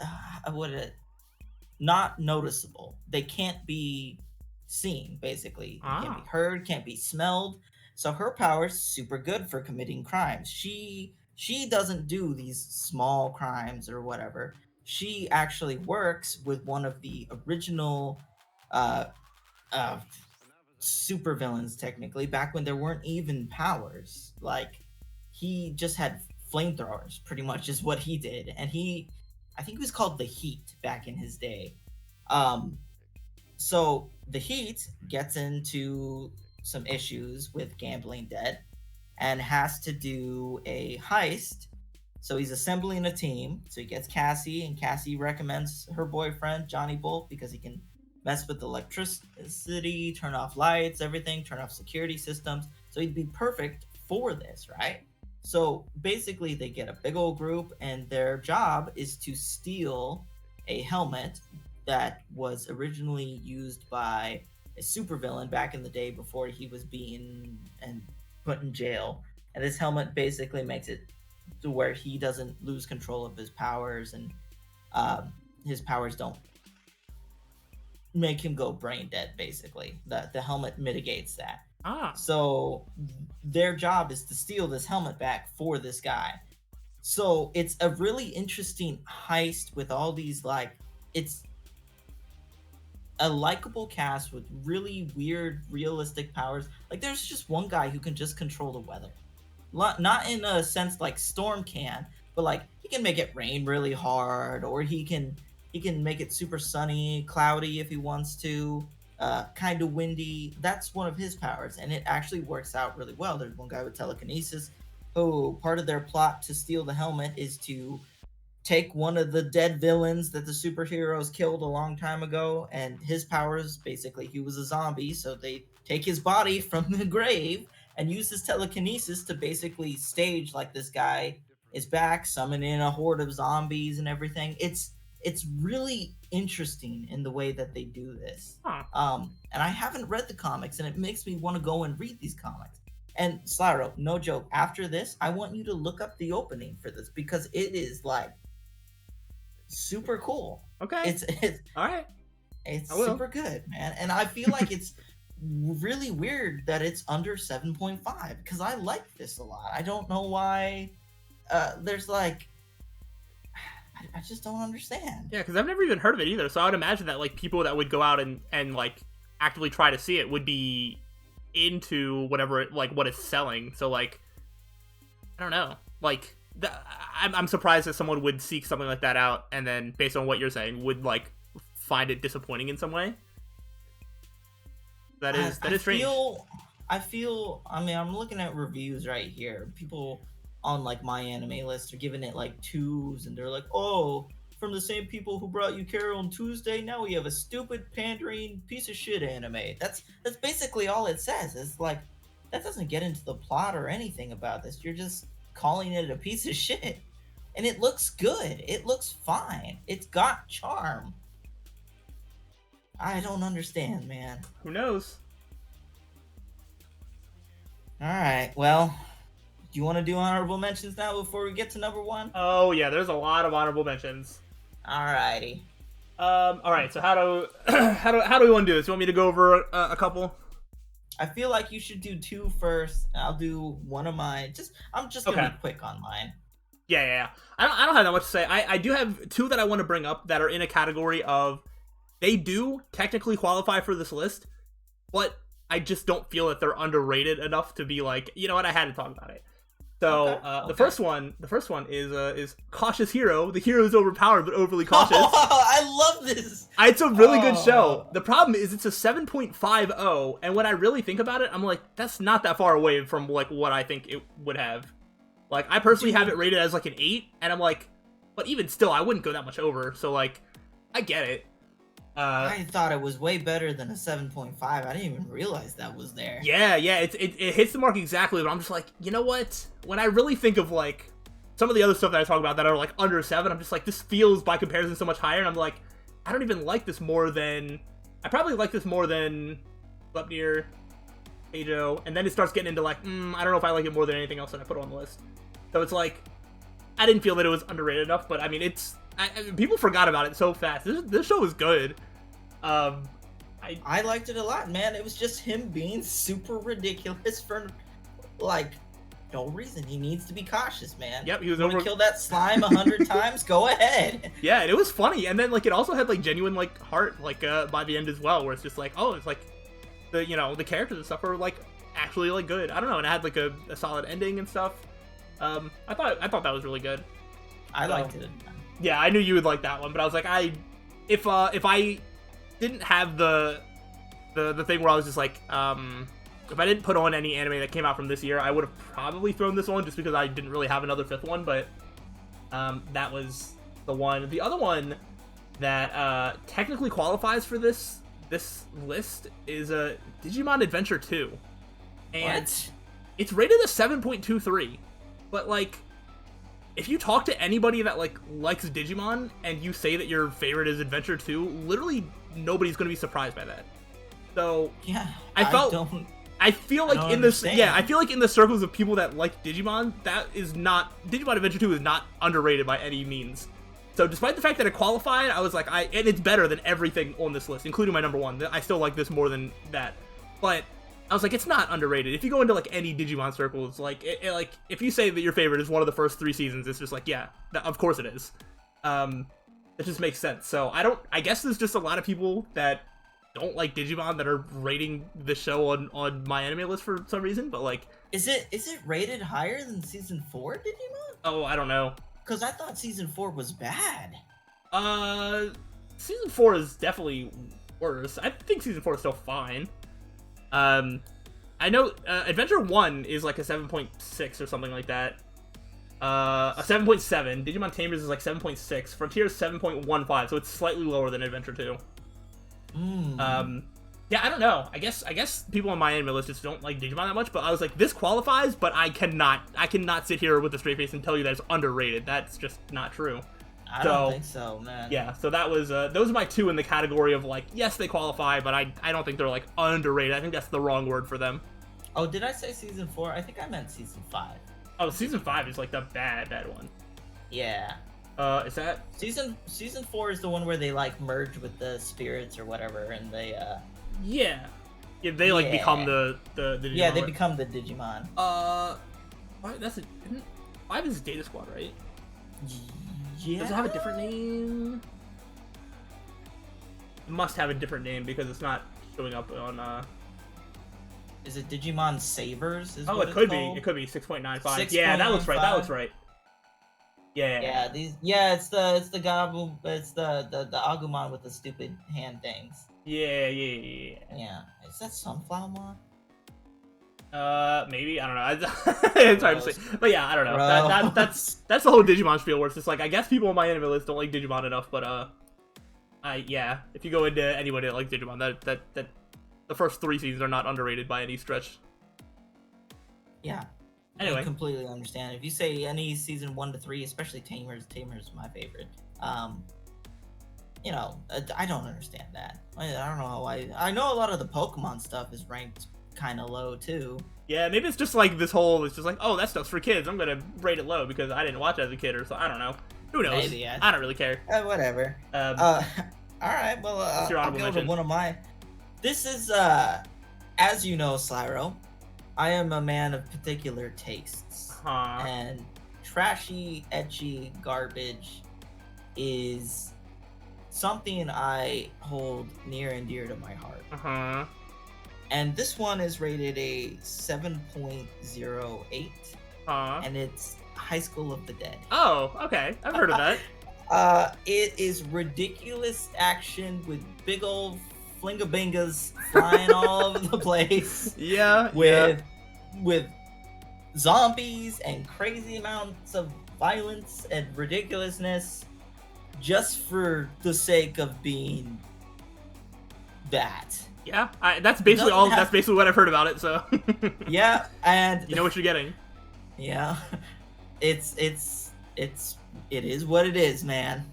noticeable. They can't be seen, basically. Can't be heard, can't be smelled. So her power's super good for committing crimes. She doesn't do these small crimes or whatever. She actually works with one of the original super villains, technically, back when there weren't even powers. He just had flamethrowers, pretty much, is what he did. And I think he was called the Heat back in his day. So the Heat gets into some issues with gambling debt and has to do a heist. So he's assembling a team. So he gets Cassie, and Cassie recommends her boyfriend, Johnny Bolt, because he can mess with electricity, turn off lights, everything, turn off security systems. So he'd be perfect for this, right? So basically, they get a big old group, and their job is to steal a helmet that was originally used by a supervillain back in the day before he was beaten and put in jail. And this helmet basically makes it to where he doesn't lose control of his powers, and his powers don't make him go brain dead. Basically, the helmet mitigates that. So their job is to steal this helmet back for this guy. So it's a really interesting heist with all these, like, it's a likable cast with really weird, realistic powers. Like, there's just one guy who can just control the weather. Not in a sense like Storm can, but like he can make it rain really hard, or he can make it super sunny, cloudy if he wants to, kind of windy. That's one of his powers, and it actually works out really well. There's one guy with telekinesis who part of their plot to steal the helmet is to take one of the dead villains that the superheroes killed a long time ago, and his powers, basically he was a zombie, so they take his body from the grave and use his telekinesis to basically stage like this guy is back, summon in a horde of zombies and everything. It's really interesting in the way that they do this. And I haven't read the comics, and it makes me want to go and read these comics. And slyroh, no joke, after this, I want you to look up the opening for this, because it is like super cool. Okay. It's all right. It's super good, man. And I feel like it's really weird that it's under 7.5, because I like this a lot. I don't know why there's like, I just don't understand. Yeah, because I've never even heard of it either. So I would imagine that like people that would go out and like actively try to see it would be into whatever it, like what it's selling. So like, I don't know. Like I'm surprised that someone would seek something like that out, and then based on what you're saying, would like find it disappointing in some way. That is strange. I mean, I'm looking at reviews right here. People on like my anime list are giving it like 2s, and they're like, oh, from the same people who brought you Carol on Tuesday, now we have a stupid, pandering piece of shit anime. That's basically all it says. It's like, that doesn't get into the plot or anything about this. You're just calling it a piece of shit. And it looks good. It looks fine. It's got charm. I don't understand, man. Who knows? Alright, well, do you want to do honorable mentions now before we get to number 1? Oh, yeah, there's a lot of honorable mentions. Alrighty. Alright, so how do we want to do this? You want me to go over a couple? I feel like you should do 2 first, and I'll do one of mine. I'm just gonna be quick on mine. Yeah. I don't have that much to say. I do have 2 that I want to bring up that are in a category of, they do technically qualify for this list, but I just don't feel that they're underrated enough to be like, you know what, I had to talk about it. So the first one is Cautious Hero. The hero is overpowered but overly cautious. I love this. It's a really good show. The problem is it's a 7.50, and when I really think about it, I'm like, that's not that far away from like what I think it would have. Like, I personally have it rated as like an 8, and I'm like, but even still, I wouldn't go that much over. So like, I get it. I thought it was way better than a 7.5. I didn't even realize that was there. Yeah, it hits the mark exactly, but I'm just like, you know what? When I really think of like some of the other stuff that I talk about that are like under 7, I'm just like, this feels by comparison so much higher, and I'm like, I don't even like this more than, I probably like this more than Sleipnir, Keijo, and then it starts getting into like, I don't know if I like it more than anything else that I put on the list. So it's like, I didn't feel that it was underrated enough, but I mean, people forgot about it so fast. This show was good. I liked it a lot, man. It was just him being super ridiculous for like no reason. He needs to be cautious, man. Yep, he was over. Kill that slime 100 times. Go ahead. Yeah, and it was funny, and then like it also had like genuine like heart like by the end as well, where it's just like, oh, it's like the the characters and stuff are like actually like good. I don't know, and it had like a solid ending and stuff. I thought that was really good. I liked it. Yeah, I knew you would like that one, but I was like, if I didn't have the thing where I was just like, if I didn't put on any anime that came out from this year, I would have probably thrown this on just because I didn't really have another fifth one. But that was the one. The other one that technically qualifies for this list is Digimon Adventure 2, and What? it's rated a 7.23. But like, if you talk to anybody that like likes Digimon and you say that your favorite is Adventure 2, literally nobody's gonna be surprised by that. So Yeah, I feel like in this, I feel like in the circles of people that like Digimon, Digimon Adventure 2 is not underrated by any means. So despite the fact that it qualified, I was like, and it's better than everything on this list, including my number one. I still like this more than that. But I was like, it's not underrated. If you go into like any Digimon circles, like like if you say that your favorite is one of the first 3 seasons, it's just like, yeah, of course it is. It just makes sense. So I guess there's just a lot of people that don't like Digimon that are rating the show on my anime list for some reason, but like, is it rated higher than season 4 Digimon? Oh, I don't know. Because I thought season 4 was bad. Season 4 is definitely worse. I think season 4 is still fine. I know Adventure 1 is like a 7.6 or something like that. A 7.7. Digimon Tamers is like 7.6. Frontier is 7.15, so it's slightly lower than Adventure 2. Yeah, I don't know. I guess people on my anime list just don't like Digimon that much, but I was like, this qualifies, but I cannot sit here with a straight face and tell you that it's underrated. That's just not true. I don't think so, man. Yeah, so that was those are my 2 in the category of like, yes, they qualify, but I don't think they're like underrated. I think that's the wrong word for them. Oh, did I say season 4? I think I meant season 5. Oh, season 5 is like the bad one. Yeah. Is that season 4 is the one where they like merge with the spirits or whatever, and they yeah, they like become the Digimon. Yeah, they become the Digimon. 5 is Data Squad, right? Yeah. Does it have a different name? It must have a different name because it's not showing up on Is it Digimon Savers? Oh, it could be. It could be 6.95. Yeah, that looks right. That looks right. Yeah. Yeah, it's the Agumon with the stupid hand things. Yeah. Yeah. Is that Sunflower? Maybe, I don't know. It's hard to say, but yeah, I don't know. That's the whole Digimon spiel where it's just like, I guess people on my anime list don't like Digimon enough, but if you go into anybody that likes Digimon, that the first 3 seasons are not underrated by any stretch. Yeah. Anyway, I completely understand. If you say any season 1 to 3, especially Tamer's my favorite. You know, I don't understand that. I don't know how I know a lot of the Pokemon stuff is ranked kind of low too. Yeah, maybe it's just like it's just like, oh, that stuff's for kids, I'm gonna rate it low because I didn't watch it as a kid, or so. I don't know. Who knows? Maybe, yeah. I don't really care. Whatever. All right, well, I'll go to one of my... This is, as you know, Slyroh, I am a man of particular tastes. And trashy, ecchi garbage is something I hold near and dear to my heart. And this one is rated a 7.08. And it's High School of the Dead. Oh, okay. I've heard of that. It is ridiculous action with big old flingabingas flying all over the place. Yeah. With zombies and crazy amounts of violence and ridiculousness just for the sake of being that. Yeah, that's basically all. That's basically what I've heard about it. So yeah, and you know what you're getting. Yeah, it is what it is, man.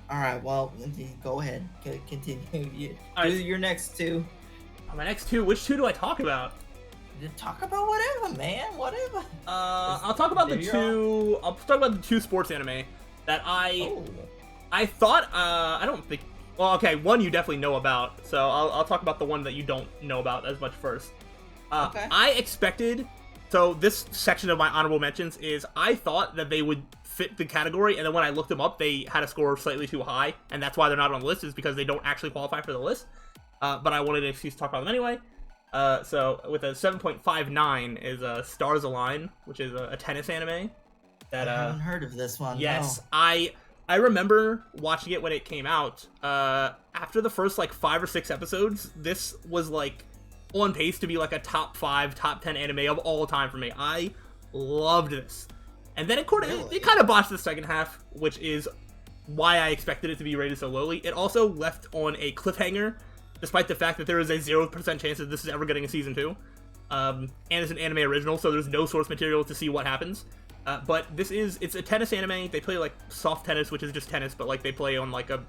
All right, well, go ahead, continue. Do your next 2. My next 2. Which 2 do I talk about? Talk about whatever, man. Whatever. I'll talk about the 2. I'll talk about the 2 sports anime that I thought. I don't think. Well, okay, one you definitely know about, so I'll talk about the one that you don't know about as much first. Okay. I expected, so this section of my honorable mentions is, I thought that they would fit the category, and then when I looked them up, they had a score slightly too high, and that's why they're not on the list, is because they don't actually qualify for the list. But I wanted an excuse to talk about them anyway. So with a 7.59 is Starza Line, which is a tennis anime. That, I haven't heard of this one. Yes, no. I remember watching it when it came out. After the first like 5 or 6 episodes, this was like on pace to be like a top 5, top 10 anime of all time for me. I loved this. And then it kind of botched the second half, which is why I expected it to be rated so lowly. It also left on a cliffhanger, despite the fact that there is a 0% chance that this is ever getting a season 2. And it's an anime original, so there's no source material to see what happens. But it's a tennis anime. They play like soft tennis, which is just tennis, but like they play on like a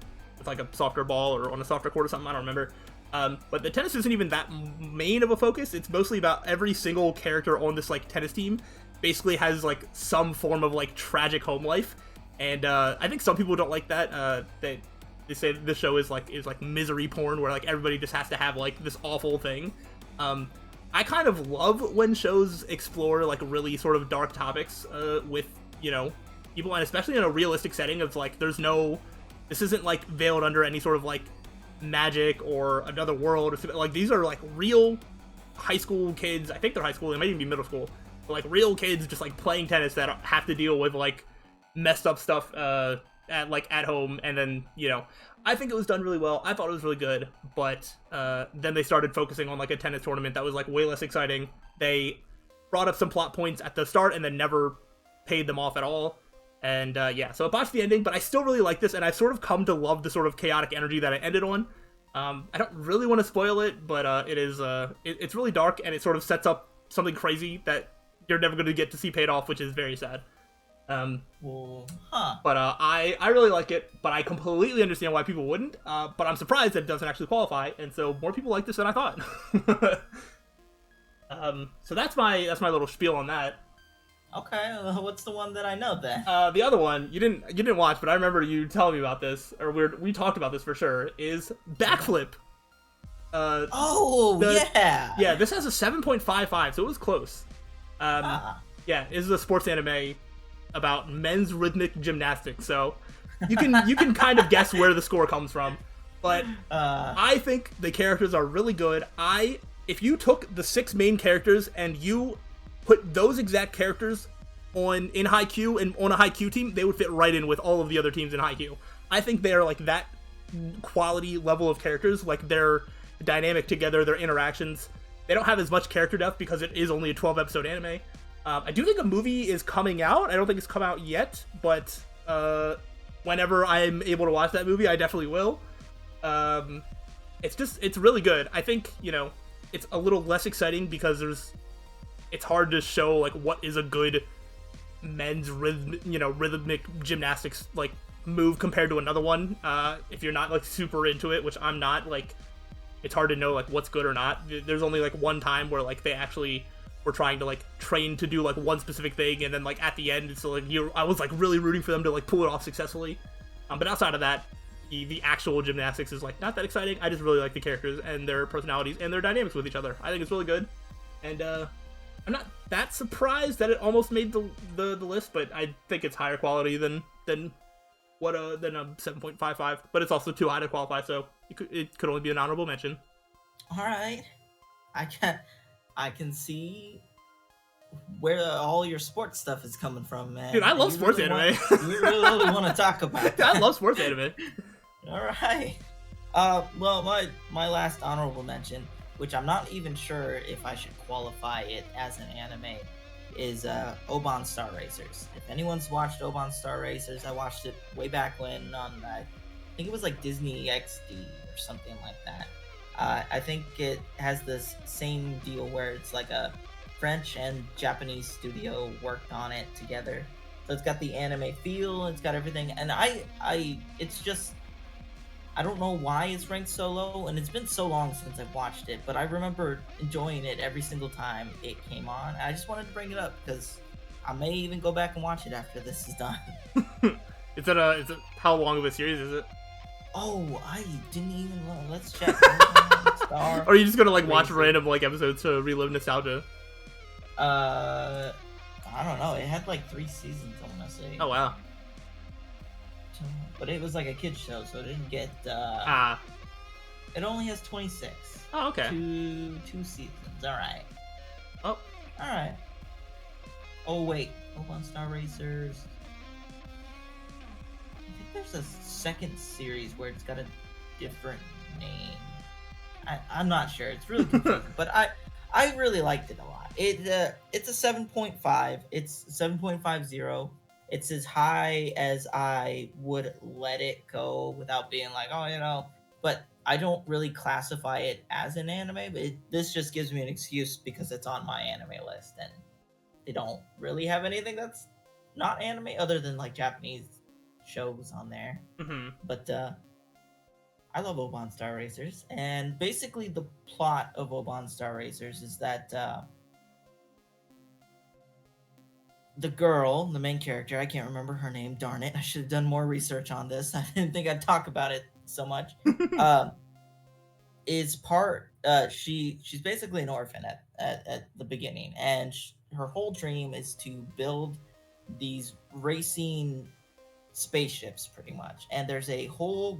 softer ball or on a softer court or something. I don't remember. But the tennis isn't even that main of a focus. It's mostly about every single character on this like tennis team basically has like some form of like tragic home life, and I think some people don't like that. They say this show is like misery porn, where like everybody just has to have like this awful thing. I kind of love when shows explore like really sort of dark topics with, you know, people, and especially in a realistic setting of like this isn't like veiled under any sort of like magic or another world or something. Like these are like real high school kids. I think they're high school, they might even be middle school, but like real kids just like playing tennis that have to deal with like messed up stuff at home. And then, you know, I think it was done really well. I thought it was really good, but then they started focusing on like a tennis tournament that was like way less exciting. They brought up some plot points at the start and then never paid them off at all. And yeah, so it botched the ending, but I still really like this, and I've sort of come to love the sort of chaotic energy that it ended on. I don't really want to spoil it, but it's really dark, and it sort of sets up something crazy that you're never going to get to see paid off, which is very sad. But I really like it, but I completely understand why people wouldn't. But I'm surprised that it doesn't actually qualify, and so more people like this than I thought. So that's my little spiel on that. Okay, what's the one that I know then? The other one you didn't watch, but I remember you telling me about this, or we talked about this for sure. Is Backflip. Yeah. This has a 7.55, so it was close. Yeah, this is a sports anime about men's rhythmic gymnastics, so you can kind of guess where the score comes from. But I think the characters are really good. If you took the 6 main characters and you put those exact characters in Haikyuu and on a Haikyuu team, they would fit right in with all of the other teams in Haikyuu. I think they are like that quality level of characters, like their dynamic together, their interactions. They don't have as much character depth because it is only a 12-episode anime. I do think a movie is coming out. I don't think it's come out yet, but whenever I'm able to watch that movie, I definitely will. It's really good. I think, you know, it's a little less exciting because it's hard to show like what is a good men's rhythmic gymnastics like move compared to another one. If you're not like super into it, which I'm not, like it's hard to know like what's good or not. There's only like one time where like they actually were trying to like train to do like one specific thing, and then like at the end, so like I was like really rooting for them to like pull it off successfully. But outside of that, the actual gymnastics is like not that exciting. I just really like the characters and their personalities and their dynamics with each other. I think it's really good, and I'm not that surprised that it almost made the list, but I think it's higher quality than a 7.55. But it's also too high to qualify, so it could only be an honorable mention. All right, I can see where all your sports stuff is coming from, man. Dude, I love sports anime. You really want to talk about that. I love sports anime. All right. Well, my last honorable mention, which I'm not even sure if I should qualify it as an anime, is Oban Star Racers. If anyone's watched Oban Star Racers, I watched it way back when on, I think it was like Disney XD or something like that. I think it has this same deal where it's like a French and Japanese studio worked on it together. So it's got the anime feel, it's got everything, and it's just, I don't know why it's ranked so low, and it's been so long since I've watched it, but I remember enjoying it every single time it came on. I just wanted to bring it up because I may even go back and watch it after this is done. Is it how long of a series is it? Oh, I didn't even know. Let's check. Or are you just gonna like watch random like episodes to relive nostalgia? I don't know. It had like 3 seasons, I want to say. Oh wow. But it was like a kid's show, so it didn't get. It only has 26. Oh, okay. Two seasons. All right. Oh. All right. Oh wait, One Star Racers. I think there's a second series where it's got a different name. I'm not sure. It's really confusing, but I really liked it a lot. It's a 7.5. It's 7.50. It's as high as I would let it go without being like, oh, But I don't really classify it as an anime. But this just gives me an excuse because it's on my anime list, and they don't really have anything that's not anime other than like Japanese shows on there. Mm-hmm. But I love Oban Star Racers, and basically the plot of Oban Star Racers is that the girl, the main character, I can't remember her name, darn it, I should have done more research on this. I didn't think I'd talk about it so much. Is part she's basically an orphan at the beginning, and her whole dream is to build these racing spaceships pretty much, and there's a whole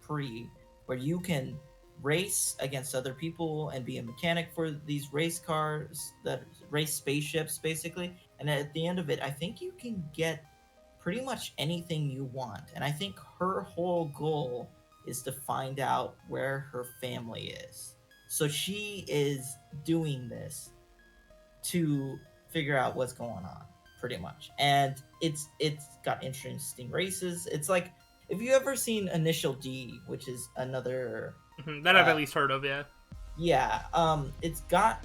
prix where you can race against other people and be a mechanic for these race cars that race spaceships basically, and at the end of it I think you can get pretty much anything you want, and I think her whole goal is to find out where her family is, so she is doing this to figure out what's going on pretty much. And it's got interesting races. It's like, if you ever seen Initial D, which is another that I've at least heard of, yeah, it's got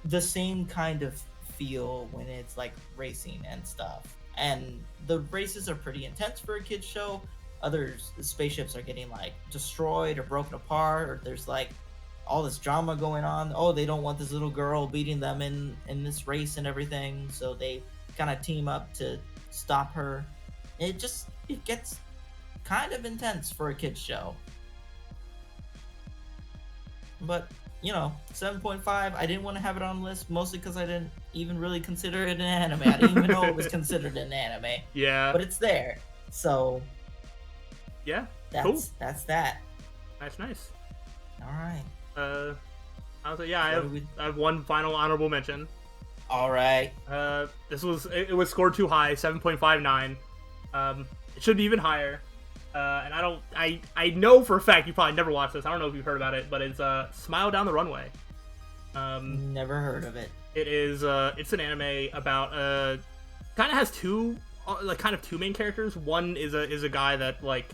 the same kind of feel when it's like racing and stuff, and the races are pretty intense for a kid's show. Others, the spaceships are getting like destroyed or broken apart, or there's like all this drama going on. Oh, they don't want this little girl beating them in this race and everything, so they kind of team up to stop her. It gets kind of intense for a kids show. But 7.5. I didn't want to have it on the list, mostly because I didn't even really consider it an anime. I didn't even know it was considered an anime. Yeah. But it's there, so yeah. That's that. Nice. All right. I was like, I have one final honorable mention. All right. It was scored too high, 7.59. It should be even higher. And I know for a fact you probably never watched this. I don't know if you've heard about it, but it's Smile Down the Runway. Never heard of it. It is it's an anime about kind of has two main characters. One is a guy that like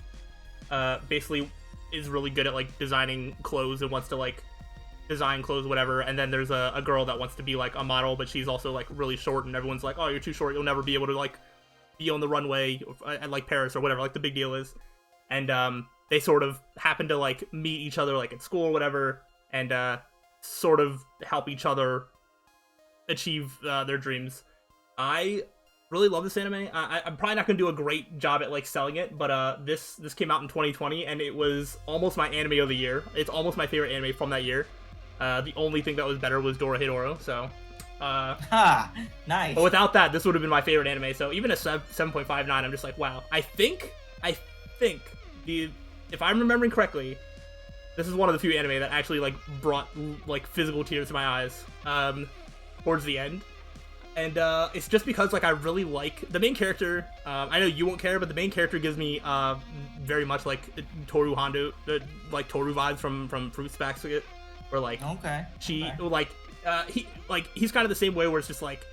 basically is really good at like designing clothes and wants to like design clothes, whatever. And then there's a girl that wants to be like a model, but she's also like really short, and everyone's like, oh, you're too short, you'll never be able to like be on the runway at like Paris or whatever, like the big deal is. And they sort of happen to like meet each other like at school or whatever, and sort of help each other achieve their dreams. I really love this anime. I'm probably not gonna do a great job at like selling it, but this came out in 2020, and it was almost my anime of the year. It's almost my favorite anime from that year. The only thing that was better was Dorohedoro, so nice. But without that, this would have been my favorite anime. So even a 7.59, I'm just like, wow. I think if I'm remembering correctly, this is one of the few anime that actually like brought like physical tears to my eyes towards the end. And it's just because like I really like the main character. I know you won't care, but the main character gives me very much like Toru Hondo, like Toru vibes from Fruits Basket, where like he's kind of the same way, where it's just like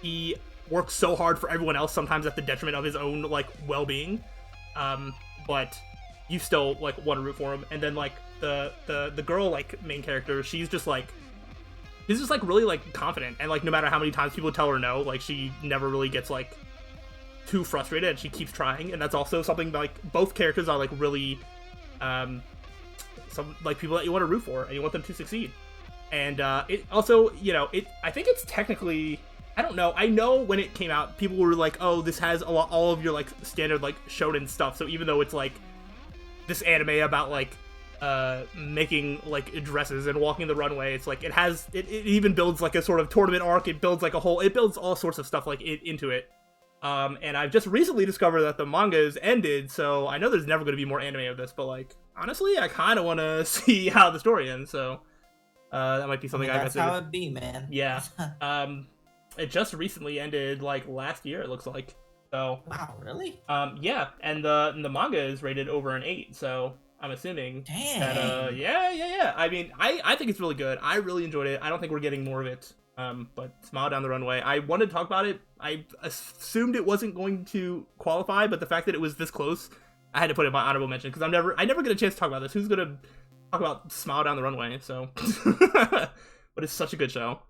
he works so hard for everyone else, sometimes at the detriment of his own like well-being, but you still like want to root for him. And then like the girl like main character, she's just like really like confident, and like no matter how many times people tell her no, like she never really gets like too frustrated, and she keeps trying. And that's also something that, like, both characters are like really some like people that you want to root for and you want them to succeed. And it also, I think it's technically, I don't know. I know when it came out, people were like, "Oh, this has all of your like standard like shonen stuff." So even though it's like this anime about like making like dresses and walking the runway, it's like it even builds like a sort of tournament arc. It builds all sorts of stuff like into it. And I've just recently discovered that the manga is ended, so I know there's never going to be more anime of this. But like honestly, I kind of want to see how the story ends. So. That might be something I that's how it be, man. Yeah. It just recently ended like last year, it looks like. So wow, really? Yeah, and the manga is rated over an 8, so I'm assuming. Dang. That, yeah. I mean, I think it's really good. I really enjoyed it. I don't think we're getting more of it. But Smile Down the Runway, I wanted to talk about it. I assumed it wasn't going to qualify, but the fact that it was this close, I had to put it in my honorable mention because I never get a chance to talk about this. Who's gonna talk about Smile Down the Runway? So, but it's such a good show.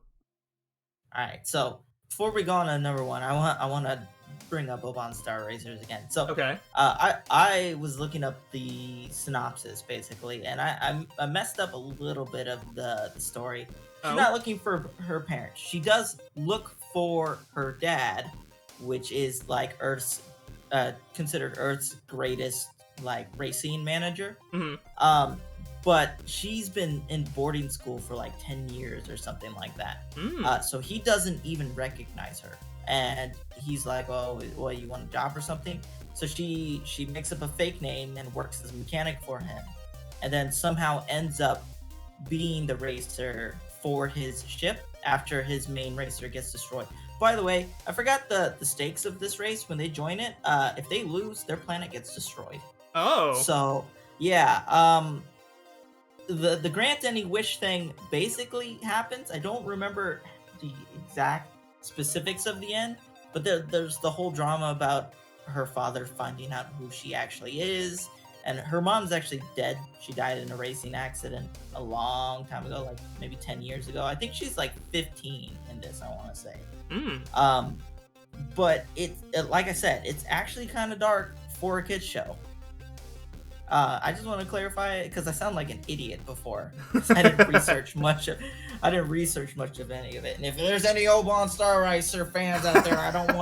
All right, so before we go on to number one, I want to bring up Oban Star Racers again. So, Okay. I was looking up the synopsis basically, and I messed up a little bit of the story. She's not looking for her parents. She does look for her dad, which is like Earth's considered Earth's greatest like racing manager. Mm-hmm. But she's been in boarding school for like 10 years or something like that. So he doesn't even recognize her. And he's like, oh, well, you want a job or something? So she makes up a fake name and works as a mechanic for him. And then somehow ends up being the racer for his ship after his main racer gets destroyed. By the way, I forgot the stakes of this race when they join it. If they lose, their planet gets destroyed. Oh. So, yeah. The grant any wish thing basically happens. I don't remember the exact specifics of the end, but there's the whole drama about her father finding out who she actually is, and her mom's actually dead. She died in a racing accident a long time ago, like maybe 10 years ago. I think she's like 15 in this, I want to say. But it like I said, it's actually kind of dark for a kids show. I just want to clarify it because I sound like an idiot before. I didn't research much of any of it. And if there's any Oban Star Racer fans out there, I don't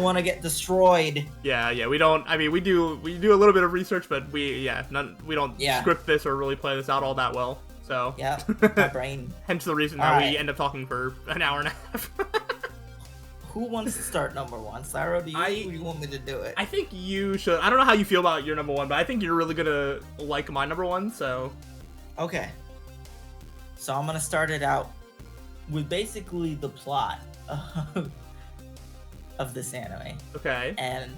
want to get destroyed. Yeah, we don't. I mean, we do a little bit of research, but we don't script this or really play this out all that well. So yeah, my brain. Hence the reason that we end up talking for an hour and a half. Who wants to start number one? Slyroh, do you want me to do it? I think you should. I don't know how you feel about your number one, but I think you're really gonna like my number one, so. Okay. So I'm gonna start it out with basically the plot of this anime. Okay. And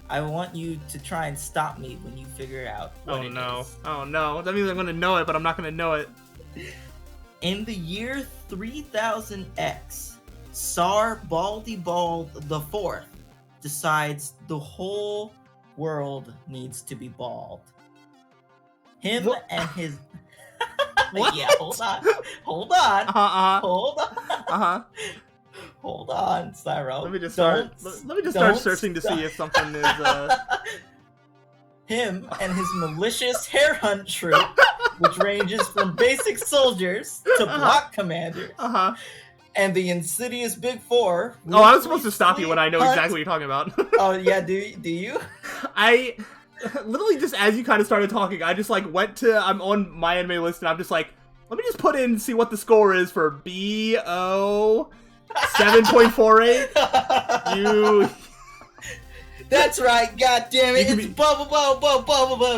I want you to try and stop me when you figure out what it is. Oh no. That means I'm gonna know it, but I'm not gonna know it. In the year 3000X, Tsar Baldy Bald the Fourth decides the whole world needs to be bald. Him and his What? Yeah, hold on. Hold on, Slyroh. Let me just start searching to see if something is Him and his malicious hare hunt troop, which ranges from basic soldiers to block commanders. And the insidious Big Four. Oh, I was supposed to stop you when I know exactly what you're talking about. Oh, yeah, do you? I literally just as you kind of started talking, I just like I'm on my anime list and I'm just like, let me just put in and see what the score is for BO 7.48. You. That's right, god damn it, it's bubble.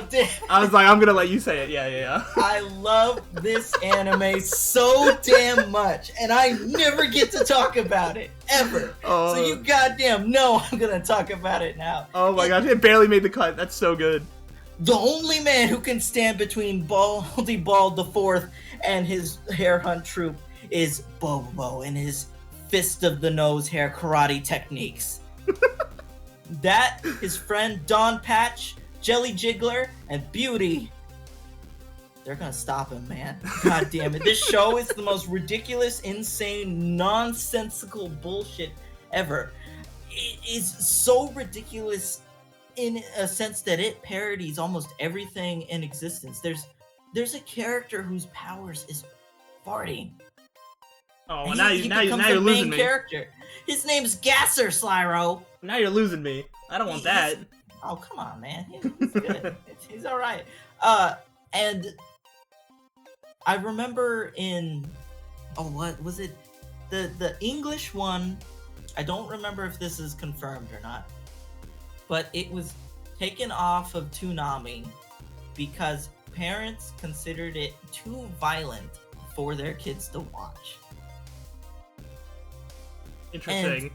Damn. I was like, I'm gonna let you say it, yeah. I love this anime so damn much, and I never get to talk about it, ever. So you goddamn know I'm gonna talk about it now. Oh my gosh, it barely made the cut, that's so good. The only man who can stand between Baldy Bald the Fourth and his hare hunt troop is Bobo and his fist of the nose hair karate techniques. That, his friend Don Patch, Jelly Jiggler, and Beauty. They're gonna stop him, man. God damn it. This show is the most ridiculous, insane, nonsensical bullshit ever. It is so ridiculous in a sense that it parodies almost everything in existence. There's a character whose powers is farting. Oh, now you're losing me. Character. His name's Gasser, Slyroh. Now you're losing me. I don't want that. Oh, come on, man. He's good. He's all right. And I remember what was it? The English one. I don't remember if this is confirmed or not, but it was taken off of Toonami because parents considered it too violent for their kids to watch. Interesting. And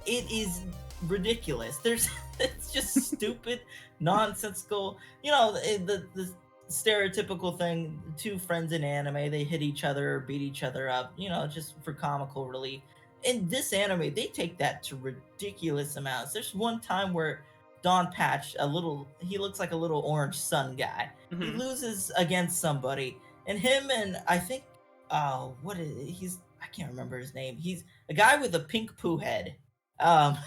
it is ridiculous. There's it's just stupid, nonsensical. You know, the stereotypical thing: two friends in anime, they hit each other, beat each other up. You know, just for comical relief. In this anime, they take that to ridiculous amounts. There's one time where Don Patch, he looks like a little orange sun guy. He Mhm. loses against somebody, and him and I think, I can't remember his name. He's a guy with a pink poo head. Um,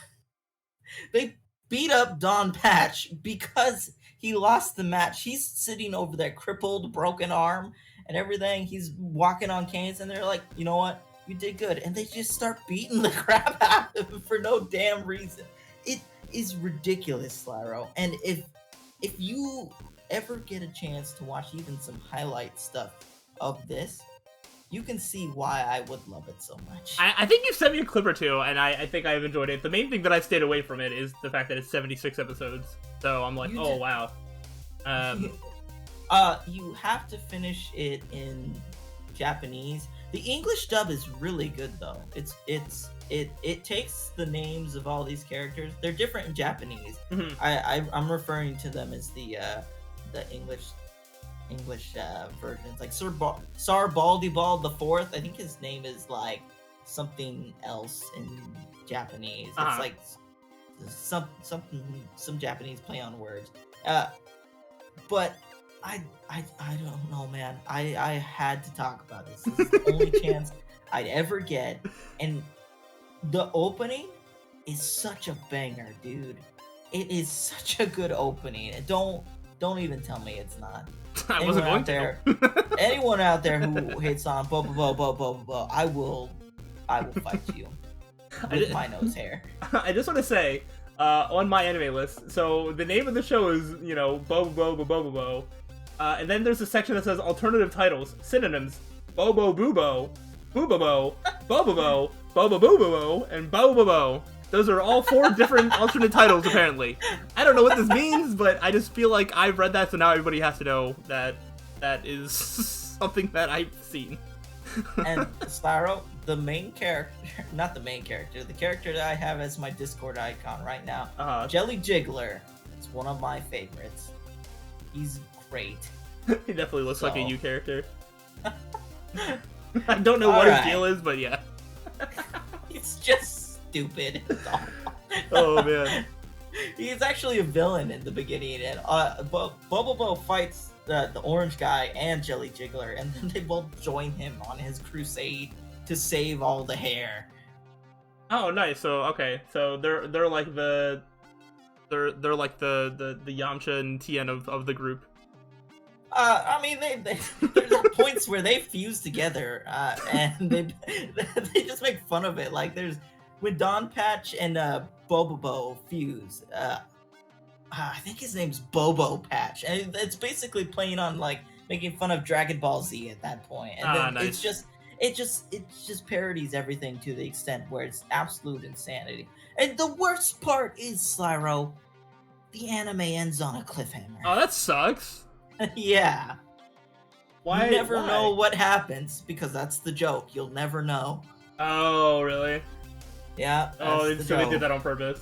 they beat up Don Patch because he lost the match. He's sitting over there, crippled, broken arm, and everything. He's walking on canes, and they're like, you know what? You did good. And they just start beating the crap out of him for no damn reason. It is ridiculous, Slyro. And if you ever get a chance to watch even some highlight stuff of this, you can see why I would love it so much. I think you've sent me a clip or two, and I think I've enjoyed it. The main thing that I've stayed away from it is the fact that it's 76 episodes. So I'm like, oh, wow. You have to finish it in Japanese. The English dub is really good though. It takes the names of all these characters. They're different in Japanese. Mhm. I'm referring to them as the English versions. Like Sar Baldybald the Fourth. I think his name is like something else in Japanese. It's like some Japanese play on words. But I don't know, man. I had to talk about this. This is the only chance I'd ever get. And the opening is such a banger, dude. It is such a good opening. And don't even tell me it's not. I wasn't going to. Anyone out there who hits on bo bo bo bo bo bo, I will fight you with my nose hair. I just want to say, on my anime list, so the name of the show is, Bo Bo Bo Bo Bo Bo. And then there's a section that says alternative titles, synonyms, Bobo Boobo, Boobabo, Bobobo, Bobo Boobo, and Bobobo. Those are all 4 different alternate titles, apparently. I don't know what this means, but I just feel like I've read that, so now everybody has to know that that is something that I've seen. And Slyro, the main character, not the main character, the character that I have as my Discord icon right now, Jelly Jiggler, is one of my favorites. He's great. He definitely looks like a you character. I don't know what his deal is, but yeah. He's just stupid. Oh man. He's actually a villain in the beginning, and Bobobo fights the orange guy and Jelly Jiggler, and then they both join him on his crusade to save all the hair. Oh, nice. So okay, so they're like the Yamcha and Tien of the group. I mean, there's points where they fuse together, and they just make fun of it. Like when Don Patch and Bobobo fuse. I think his name's Bobo Patch, and it's basically playing on like making fun of Dragon Ball Z at that point. And then nice. it just parodies everything to the extent where it's absolute insanity. And the worst part is, Slyro, the anime ends on a cliffhanger. Oh, that sucks. Yeah. Why? You never know what happens, because that's the joke. You'll never know. Oh, really? Yeah. Oh, so they did that on purpose.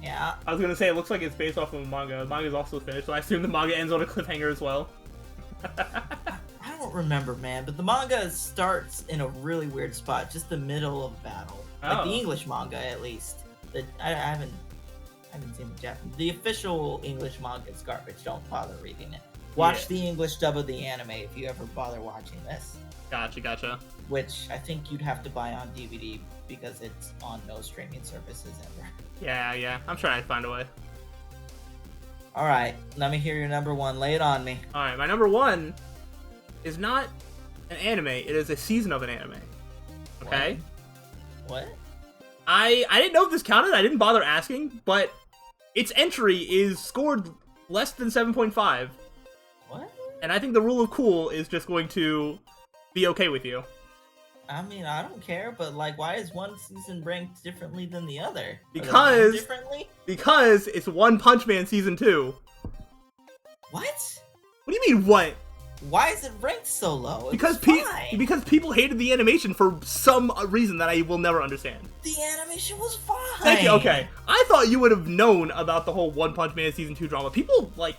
Yeah. I was gonna say, it looks like it's based off of a manga. The manga's also finished, so I assume the manga ends on a cliffhanger as well. I don't remember, man, but the manga starts in a really weird spot, just the middle of battle. Like the English manga, at least. I haven't seen the Japanese. The official English manga is garbage. Don't bother reading it. Watch the English dub of the anime if you ever bother watching this. Gotcha. Which I think you'd have to buy on DVD because it's on no streaming services ever. Yeah. I'm trying to find a way. Alright, let me hear your number 1. Lay it on me. Alright, my number 1 is not an anime. It is a season of an anime. Okay? What? I didn't know if this counted. I didn't bother asking, but its entry is scored less than 7.5. What? And I think the rule of cool is just going to be okay with you. I mean, I don't care, but like, why is one season ranked differently than the other? Because it's One Punch Man season 2. What? What do you mean what? Why is it ranked so low? Because fine. because people hated the animation for some reason that I will never understand. The animation was fine. Thank you. Okay, I thought you would have known about the whole One Punch Man season 2 drama. People like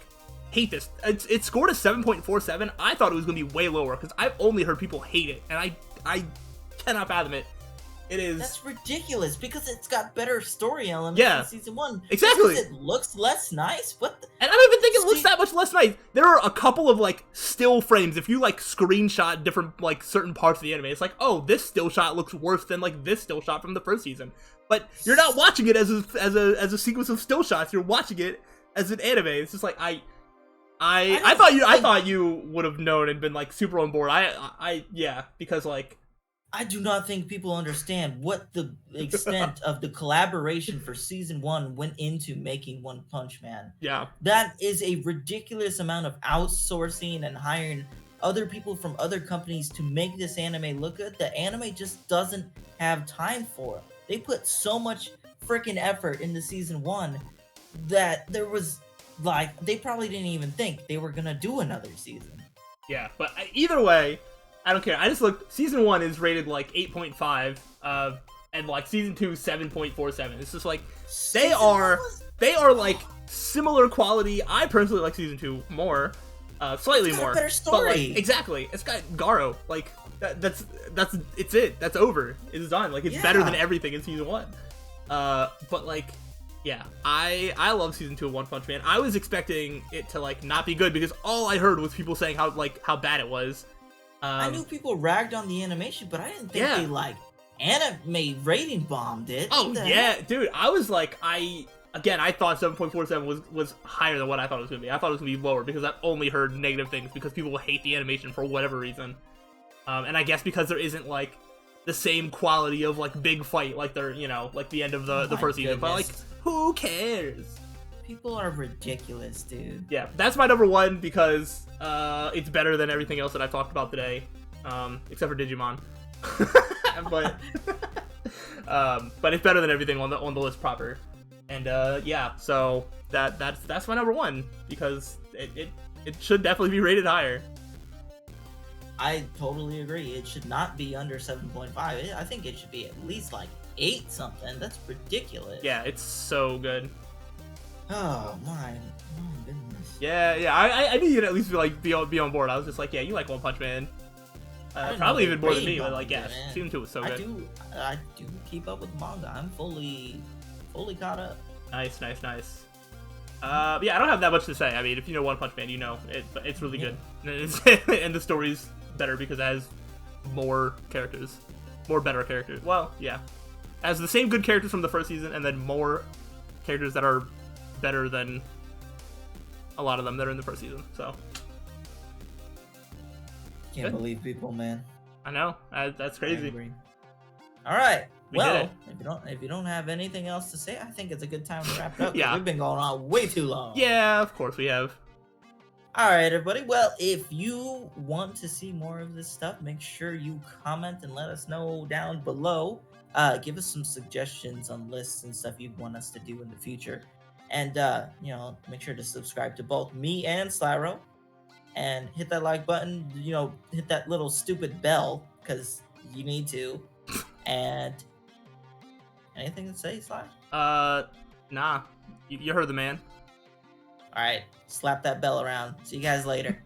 hate this. It scored a 7.47. I thought it was gonna be way lower because I've only heard people hate it, and I cannot fathom it. It is. That's ridiculous because it's got better story elements Yeah, in season 1. Exactly. Because it looks less nice. What? And I don't even think it looks that much less nice. There are a couple of like still frames. If you like screenshot different like certain parts of the anime, it's like, oh, this still shot looks worse than like this still shot from the first season. But you're not watching it as a sequence of still shots. You're watching it as an anime. It's just like I thought you would have known and been like super on board. Yeah, because like. I do not think people understand what the extent of the collaboration for season 1 went into making One Punch Man. Yeah. That is a ridiculous amount of outsourcing and hiring other people from other companies to make this anime look good. The anime just doesn't have time for it. They put so much freaking effort into season 1 that there was, like, they probably didn't even think they were gonna do another season. Yeah, but either way, I don't care. I just looked. Season 1 is rated like 8.5, and like season 2 7.47. It's just like they are like similar quality. I personally like season 2 more, slightly it's got more. A better story. But like, exactly, it's got Garo. Like that's it's it. That's over. It's done. Like it's better than everything in season 1. But like. Yeah, I love season 2 of One Punch Man. I was expecting it to like not be good because all I heard was people saying how bad it was. I knew people ragged on the animation, but I didn't think they like anime rating bombed it. Oh yeah, dude. I was like, I thought 7.47 was higher than what I thought it was gonna be. I thought it was gonna be lower because I've only heard negative things because people hate the animation for whatever reason. And I guess because there isn't like the same quality of like big fight like there, like the end of the first season. But like, who cares? People are ridiculous, dude. Yeah, that's my number 1 because it's better than everything else that I've talked about today, except for Digimon. but it's better than everything on the list proper. And yeah, so that's my number 1 because it should definitely be rated higher. I totally agree. It should not be under 7.5. I think it should be at least like 8 something. That's ridiculous. Yeah, it's so good. Oh my goodness. Yeah. I knew you'd at least be on board. I was just like, yeah, you like One Punch Man. Probably even more than me. But like, yeah, season 2 was so good. I do keep up with manga. I'm fully caught up. Nice. Yeah, I don't have that much to say. I mean, if you know One Punch Man, you know it's really good, and the story's better because it has more better characters. Well, yeah, it has the same good characters from the first season, and then more characters that are better than a lot of them that are in the first season. So can't believe people, man. I know, that's crazy. All right. Well, if you don't have anything else to say, I think it's a good time to wrap it up. Yeah, we've been going on way too long. Yeah, of course we have. All right, everybody. Well, if you want to see more of this stuff, make sure you comment and let us know down below. Give us some suggestions on lists and stuff you'd want us to do in the future. And, make sure to subscribe to both me and Slyroh. And hit that like button, hit that little stupid bell, because you need to. And anything to say, Sly? Nah. You heard the man. All right. Slap that bell around. See you guys later.